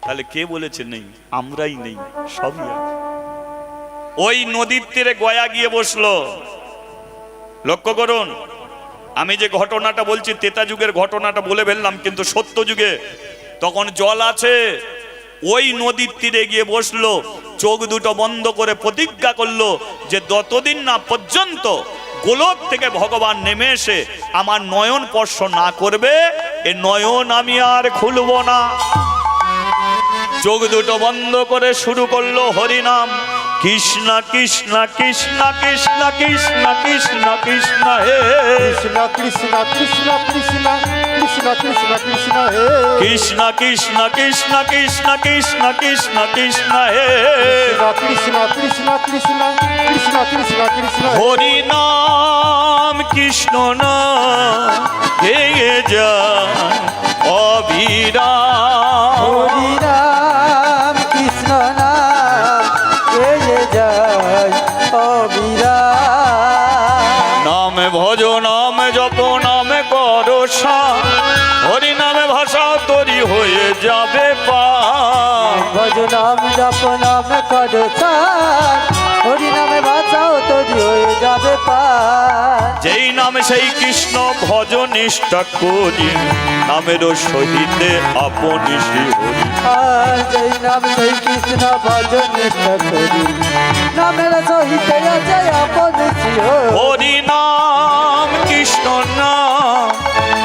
তাহলে কে বলেছে নেই? আমরাই নেই, সবই আছে। ওই নদীর তীরে গয়া গিয়ে বসলো। লক্ষ্য করুন, আমি যে ঘটনাটা বলছি ত্রেতা যুগের ঘটনাটা বলে ফেললাম, কিন্তু সত্য যুগে তখন জল আছে। ওই নদীর তীরে গিয়ে বসলো, চোখ দুটো বন্ধ করে প্রতিজ্ঞা করলো যে যতদিন না পর্যন্ত গোলক থেকে ভগবান নেমে এসে আমার নয়ন স্পর্শ না করবে, এ নয়ন আমি আর খুলব না। চোখ দুটো বন্ধ করে শুরু করলো হরিনাম, কৃষ্ণ কৃষ্ণ কৃষ্ণ কৃষ্ণ কৃষ্ণ কৃষ্ণ কৃষ্ণ হে কৃষ্ণ কৃষ্ণ কৃষ্ণ কৃষ্ণ কৃষ্ণ কৃষ্ণ কৃষ্ণ হে কৃষ্ণ কৃষ্ণ কৃষ্ণ কৃষ্ণ কৃষ্ণ কৃষ্ণ কৃষ্ণ হে কৃষ্ণ কৃষ্ণ কৃষ্ণ কৃষ্ণ কৃষ্ণ কৃষ্ণ হরি নাম কৃষ্ণ নাম গেয়ে যায় অবিরাম। হরি নাম কৃষ্ণ নাম গেয়ে যায় অবিরাম। নাম ভজ নাম জপ নামে করো সাম, হরি নামে ভাষাও তরি হয়ে যাবে পার। ভজ নাম জপ নাম কর চার, হরি নামে বাঁচাও তৈরি হয়ে যাবে পার। যেই নামে সেই কৃষ্ণ ভজ নিষ্ঠা করি, নামের সহিতে আপনি শ্রী হরি। আর যেই নাম সেই কৃষ্ণ ভজন নিষ্ঠা করি, নামের সহিতে আছে আপন শ্রী হরি। হরি নাম কৃষ্ণ নাম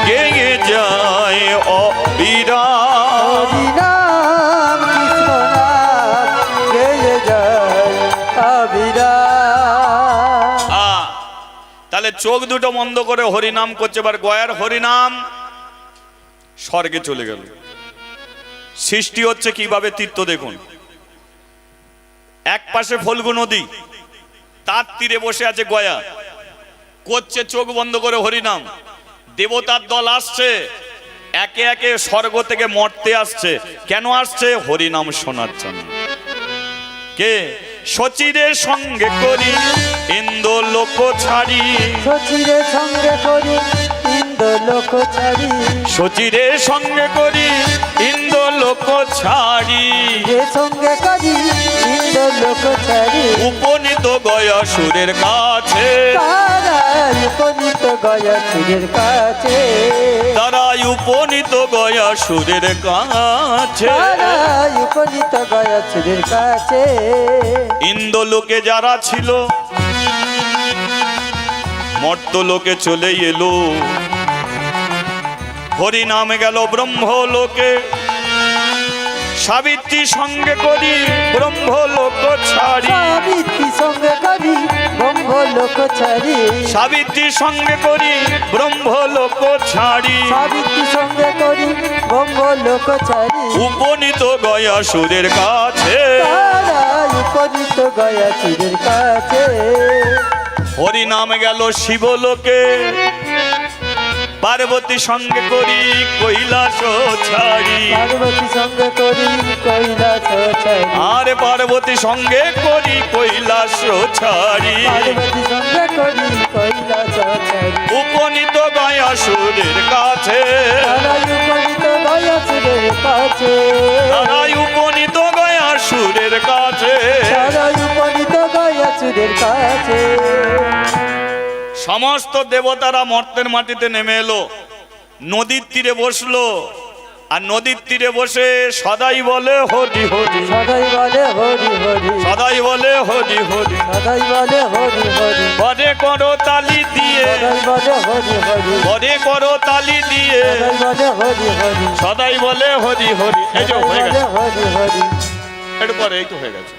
গেয়ে যায় অবিরাম। হরি নাম কৃষ্ণ নাম গেয়ে যায় অবিরাম। তাহলে চোখ দুটো বন্ধ করে হরিনাম করছে। এবার গয়ার হরিনাম স্বর্গে চলে গেল। সৃষ্টি হচ্ছে কিভাবে তীর্থ দেখুন। এক পাশে ফল্গু নদী, তার তীরে বসে আছে গয়া, করছে চোখ বন্ধ করে হরিনাম। দেবতার দল আসছে, একে একে স্বর্গ থেকে মর্তে আসছে। কেন আসছে? হরিনাম শোনার জন্য। কে? সচিরের সঙ্গে করি ইন্দ্র লোক ছাড়ি, সচিরের সঙ্গে করি ইন্দ্র লোক ছাড়ি, সচিরের সঙ্গে করি ইন্দ্র লোক ছাড়ি, যে সঙ্গে করি ইন্দ্র লোক ছাড়ি। উপনীত গয়া সুরের কাছে, তারাই উপনীত গয়া সুরের কাছে, তারাই উপনীত গয়া সুরের কাছে। তারাই উপনীত গয়া সুরের কাছে। ইন্দ্রলোকে যারা ছিল মর্তলোকে চলে এলো, হরি নামে গেল ব্রহ্মলোকে। সাবিত্রী সঙ্গে করি ব্রহ্মলোক ছাড়ি, সাবিত্রী সঙ্গে করি ব্রহ্ম লোক ছাড়ি, সাবিত্রী সঙ্গে করি ব্রহ্মলোক ছাড়ি, সাবিত্রী সঙ্গে করি ব্রহ্ম লোক ছাড়ি। উপনীত গয়া সুরের কাছে, তারাই উপনীত গয়া সুরের কাছে। হরি নামে গেল শিবলোকে। পার্বতী সঙ্গে করি কৈলাস ছাড়ি, পার্বতী সঙ্গে করি কৈলাস ছাড়ি, আরে পার্বতী সঙ্গে করি কৈলাস ছাড়ি, পার্বতী সঙ্গে করি কৈলাস ছাড়ি। উপনীত গয়া সুরের কাছে, তারাই উপনীত গয়া সুরের কাছে, তারাই উপনীত গয়া সুরের কাছে। তারাই উপনীত গয়া সুরের কাছে। সমস্ত দেবতারা মর্তের মাটিতে নেমে এলো, নদীর তীরে বসলো। আর নদীর তীরে বসে সদাই বলে হরি হরি, সদাই বলে হরি হরি, সদাই বলে হরি হরি, সদাই বলে হরি হরি, বরে করো তালি দিয়ে, সদাই বলে হরি হরি, বরে করো তালি দিয়ে, সদাই বলে হরি হরি, সদাই বলে হরি হরি। এই যে হয়ে বলে গেছে, হরি হরি। একটু পরে এই তো হয়ে গেছে।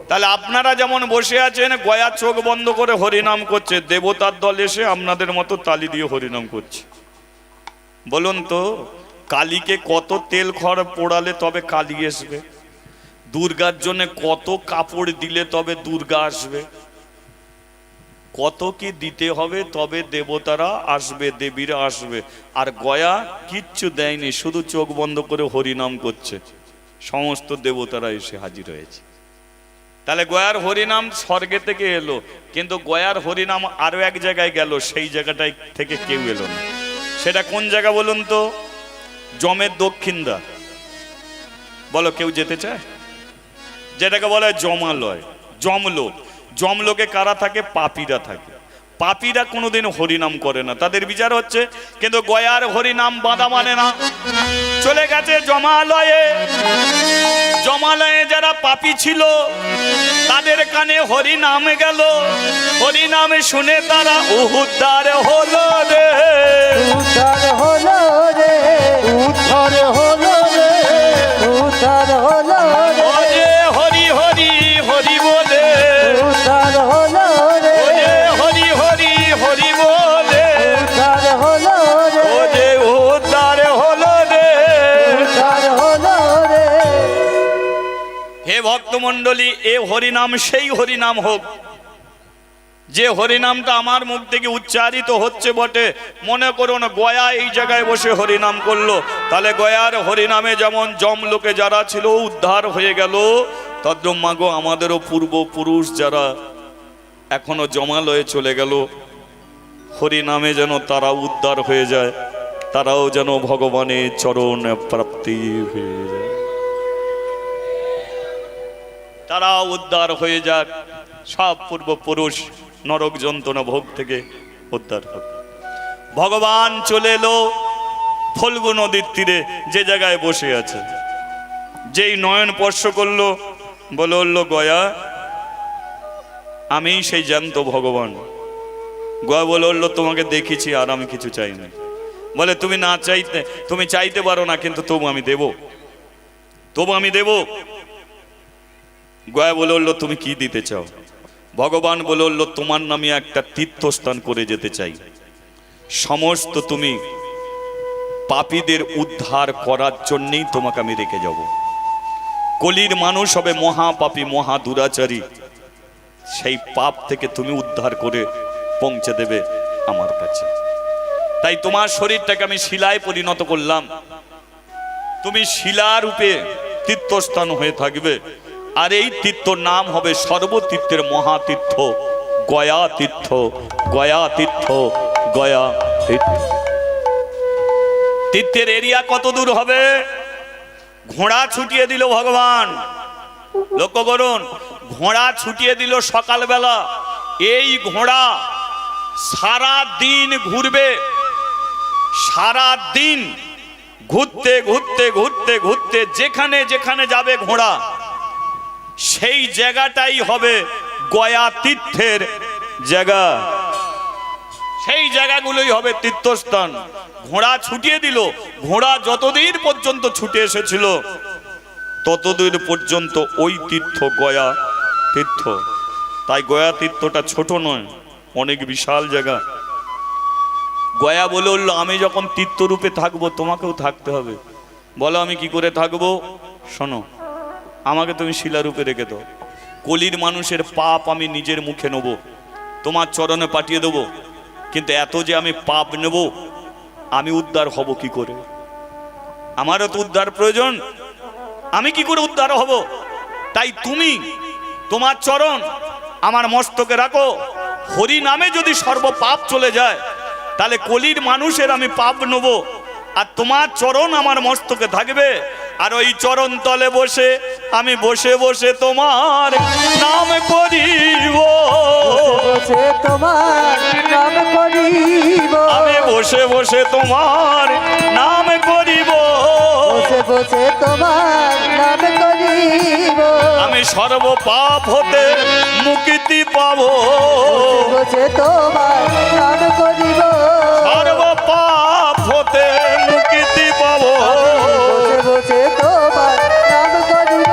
তাহলে আপনারা যেমন বসে আছেন গয়া চোখ বন্ধ করে হরিনাম করছে, দেবতার দল এসে আপনাদের মতো তালি দিয়ে হরিনাম করছে। বলুন তো কালীকে কত তেল খড় পোড়ালে তবে কালী আসবে? দুর্গার জন্য কত কাপড় দিলে তবে দুর্গা আসবে? কত কি দিতে হবে তবে দেবতারা আসবে, দেবীরা আসবে। আর গয়া কিচ্ছু দেয়নি, শুধু চোখ বন্ধ করে হরিনাম করছে, সমস্ত দেবতারা এসে হাজির হয়েছে। তাহলে গয়ার হরিনাম স্বর্গে থেকে এলো, কিন্তু গয়ার হরিনাম আরো এক জায়গায় গেল, সেই জায়গাটায় থেকে কেউ এলো না। সেটা কোন জায়গা বলুন তো? জমের দক্ষিণ দ্বার। বলো কেউ যেতে চায়? যেটাকে বলা হয় জমালয়, জমলোক। জমলোকে কারা থাকে? পাপীরা থাকে। পাপীরা কোনোদিন হরিনাম করে না, তাদের বিচার হচ্ছে। কিন্তু গয়ার হরিনাম বাঁধা মানে না, চলে গেছে জমালয়ে। জমালয়ে যারা পাপী ছিল তাদের কানে হরিনাম গেল, হরিনামে শুনে তারা উদ্ধার হলো রে, উদ্ধার হলো রে, উদ্ধার হলো রে, উদ্ধার হলো রে, ওরে হরি হরি হরি বলে, উদ্ধার হলো রে, ওরে হরি হরি হরি বলে, উদ্ধার হলো রে, ওরে উদ্ধার হলো রে। উদ্ধার হলো রে। হে ভক্তমণ্ডলী, এ হরিনাম সেই হরিনাম হোক যে হরিনামটা আমার মুখ থেকে উচ্চারিত হচ্ছে বটে। মনে করুন গয়া এই জায়গায় বসে হরিনাম করলো, তাহলে গয়ার হরিনামে যেমন জমলোকে যারা ছিল উদ্ধার হয়ে গেল, তদ্রুপ মাগো আমাদেরও পূর্বপুরুষ যারা এখনো জমালয়ে চলে গেল, হরিনামে যেন তারা উদ্ধার হয়ে যায়, তারাও যেন ভগবানের চরণ প্রাপ্তি হয়ে যায়, তারা উদ্ধার হয়ে যাক, সব পূর্বপুরুষ নরক যন্ত্রণা ভোগ থেকে উদ্ধার হবে। ভগবান চলে এলো ফল্গু নদীর তীরে, যে জায়গায় বসে আছে। যেই নয়ন স্পর্শ করলো, বলল গয়া আমি সেই জ্যান্ত ভগবান। গয়া বলল তোমাকে দেখেছি আর আমি কিছু চাই না। বলে তুমি না চাইতে, তুমি চাইতে পারো না, কিন্তু তবু আমি দেব, তবু আমি দেব। গয়া বলল তুমি কি দিতে চাও? ভগবান বলল তোমার নামে একটা তীর্থস্থান করে যেতে চাই, সমস্ত তুমি পাপীদের উদ্ধার করার জন্যই তোমাকে আমি রেখে যাব। কলির মানুষ হবে মহাপাপী, মহা দুরাচারী, সেই পাপ থেকে তুমি উদ্ধার করে পৌঁছে দেবে আমার কাছে। তাই তোমার শরীরটাকে আমি শিলায় পরিণত করলাম, তুমি শিলারূপে তীর্থস্থান হয়ে থাকবে। আর এই তীর্থর নাম হবে সর্বতীর্থের মহাতীর্থ গয়া তীর্থ, গয়া তীর্থ, গয়া তীর্থ। তীর্থের এরিয়া কত দূর হবে? ঘোড়া ছুটিয়ে দিল ভগবান, লক্ষ্য করুন, ঘোড়া ছুটিয়ে দিল সকালবেলা। এই ঘোড়া সারা দিন ঘুরবে, সারা দিন ঘুরতে ঘুরতে ঘুরতে ঘুরতে যেখানে যেখানে যাবে ঘোড়া, সেই জায়গাটাই হবে গয়া তীর্থের জায়গা, সেই জায়গাগুলোই হবে তীর্থস্থান। ঘোড়া ছুটিয়ে দিল, ঘোড়া যতদিন পর্যন্ত ছুটে এসেছিল ততদিন পর্যন্ত ওই তীর্থ গয়া তীর্থ। তাই গয়া তীর্থটা ছোট নয়, অনেক বিশাল জায়গা। গয়া বলল আমি যখন তীর্থরূপে থাকবো তোমাকেও থাকতে হবে। বলো আমি কি করে থাকবো? শোনো, আমাকে তুমি শিলারূপে রেখে দাও, কলির মানুষের পাপ আমি নিজের মুখে নেব, তোমার চরণে পাঠিয়ে দেবো। কিন্তু এত যে আমি পাপ নেব, আমি উদ্ধার হব কি করে? আমারও তো উদ্ধার প্রয়োজন, আমি কি করে উদ্ধার হব? তাই তুমি তোমার চরণ আমার মস্তকে রাখো। হরি নামে যদি সর্ব পাপ চলে যায়, তাহলে কলির মানুষের আমি পাপ নেব, আর তোমার চরণ আমার মস্তকে থাকবে। আর ওই চরণ তলে বসে আমি বসে বসে তোমার নাম করিব, বসে তোমার নাম করিব, আমি বসে বসে তোমার নাম করিব। বসে তোমার নাম করিব, আমি সর্ব পাপ হতে মুক্তি পাবো, বসে তোমার নাম করিব, সর্ব পাপ হতে মুক্তি পাবো। বসে বসে তোমার নাম করিব।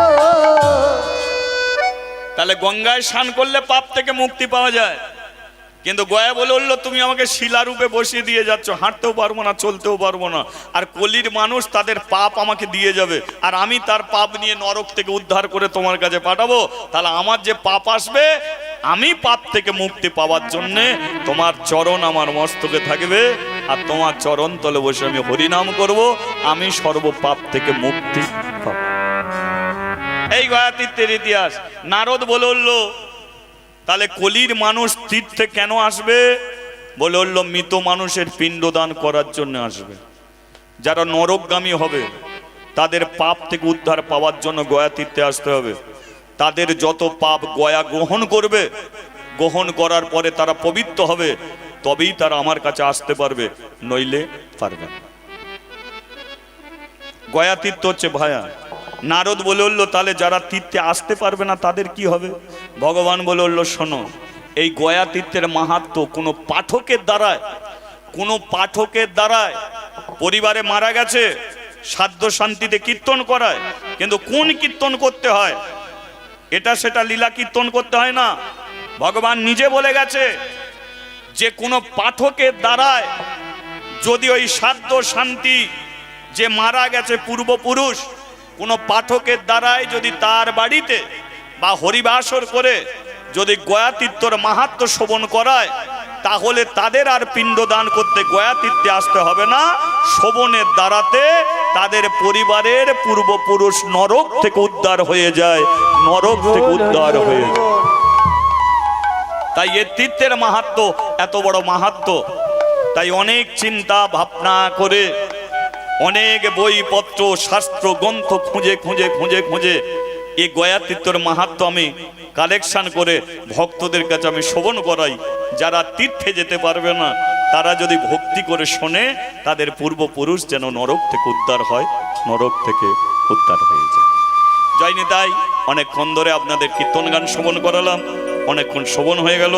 তাহলে গঙ্গায় স্নান করলে পাপ থেকে মুক্তি পাওয়া যায়, কিন্তু গয়া বলে উঠলো তুমি আমাকে শিলারূপে বসিয়ে দিয়ে যাচ্ছ, হাঁটতেও পারবো না, চলতেও পারবো না, আর কলির মানুষ তাদের পাপ আমাকে দিয়ে যাবে, আর আমি তার পাপ নিয়ে নরক থেকে উদ্ধার করে তোমার কাছে পাঠাবো। তাহলে আমার যে পাপ আসবে, আমি পাপ থেকে মুক্তি পাওয়ার জন্যে তোমার চরণ আমার মস্তকে থাকবে, আর তোমার চরণ তলে বসে আমি হরিনাম করব, আমি সর্ব পাপ থেকে মুক্তি পাবো। এই গয়া তীর্থের ইতিহাস। নারদ বলে উঠলো তাহলে কলির মানুষ তীর্থে কেন আসবে? বলে উঠলো মৃত মানুষের পিণ্ডদান করার জন্য আসবে। যারা নরকগামী হবে তাদের পাপ থেকে উদ্ধার পাওয়ার জন্য গয়া তীর্থে আসতে হবে। তাদের যত পাপ গয়া গ্রহণ করবে, গ্রহণ করার পরে তারা পবিত্র হবে, তবেই তারা আমার কাছে আসতে পারবে, নইলে পারবে না। গয়া তীর্থ হচ্ছে ভায়া। নারদ বলে উঠলো তাহলে যারা তীর্থে আসতে পারবে না তাদের কি হবে? ভগবান বলে উঠলো শোনো, এই গয়া তীর্থের মাহাত্ম্য কোনো পাঠকের দ্বারায় পরিবারে মারা গেছে, সাধ্য শান্তিতে কীর্তন করায়, কিন্তু কোন কীর্তন করতে হয়? এটা সেটা লীলা কীর্তন করতে হয় না। ভগবান নিজে বলে গেছে যে কোনো পাঠকের দ্বারায় যদি ওই সাধ্য শান্তি যে মারা গেছে পূর্বপুরুষ, কোনো পাঠকের দ্বারাই যদি তার বাড়িতে বা হরিবাসর করে যদি গয়া তীর্থর মাহাত্ম্য শ্রবণ করায়, তাহলে তাদের আর পিণ্ডদান করতে গয়া তীর্থে আসতে হবে না। শ্রবণের দ্বারাতে তাদের পরিবারের পূর্বপুরুষ নরক থেকে উদ্ধার হয়ে যায়, নরক থেকে উদ্ধার হয়ে যায়। তাই এ তীর্থের মাহাত্ম্য এত বড় মাহাত্ম্য। তাই অনেক চিন্তা ভাবনা করে, অনেক বইপত্র শাস্ত্র গ্রন্থ খুঁজে খুঁজে খুঁজে খুঁজে এই গয়া তীর্থের মাহাত্ম্য আমি কালেকশন করে ভক্তদের কাছে আমি শ্রবণ করাই। যারা তীর্থে যেতে পারবে না তারা যদি ভক্তি করে শোনে, তাদের পূর্বপুরুষ যেন নরক থেকে উদ্ধার হয়, নরক থেকে উদ্ধার হয়ে যায়। জয় নিতাই। অনেকক্ষণ ধরে আপনাদের কীর্তন গান শ্রবণ করালাম, অনেকক্ষণ শ্রবণ হয়ে গেল।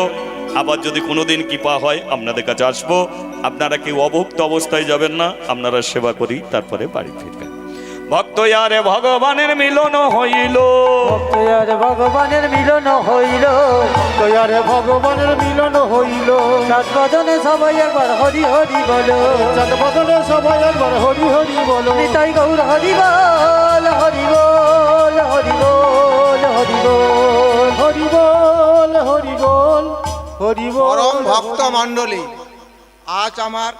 আবার যদি কোনোদিন কৃপা হয় আপনাদের কাছে আসবো। আপনারা কেউ অভুক্ত অবস্থায় যাবেন না, আপনারা সেবা করি তারপরে বাড়ি ফিরবেন। ভক্ত আরে ভগবানের মিলন হইল, ভক্তয়ারে ভগবানের মিলন হইল, দয়ারে ভগবানের মিলন হইল, সাত বদনে সবাই একবার হরি হরি বলো, চাঁদ বদলে সবাই একবার হরি হরি বলো। নিতাই গৌর হরি বল, হরি বল, হরি বল, হরি বল, হরি বল, হরি বল, হরি বল। পরম ভক্ত মণ্ডলী, আজ আমার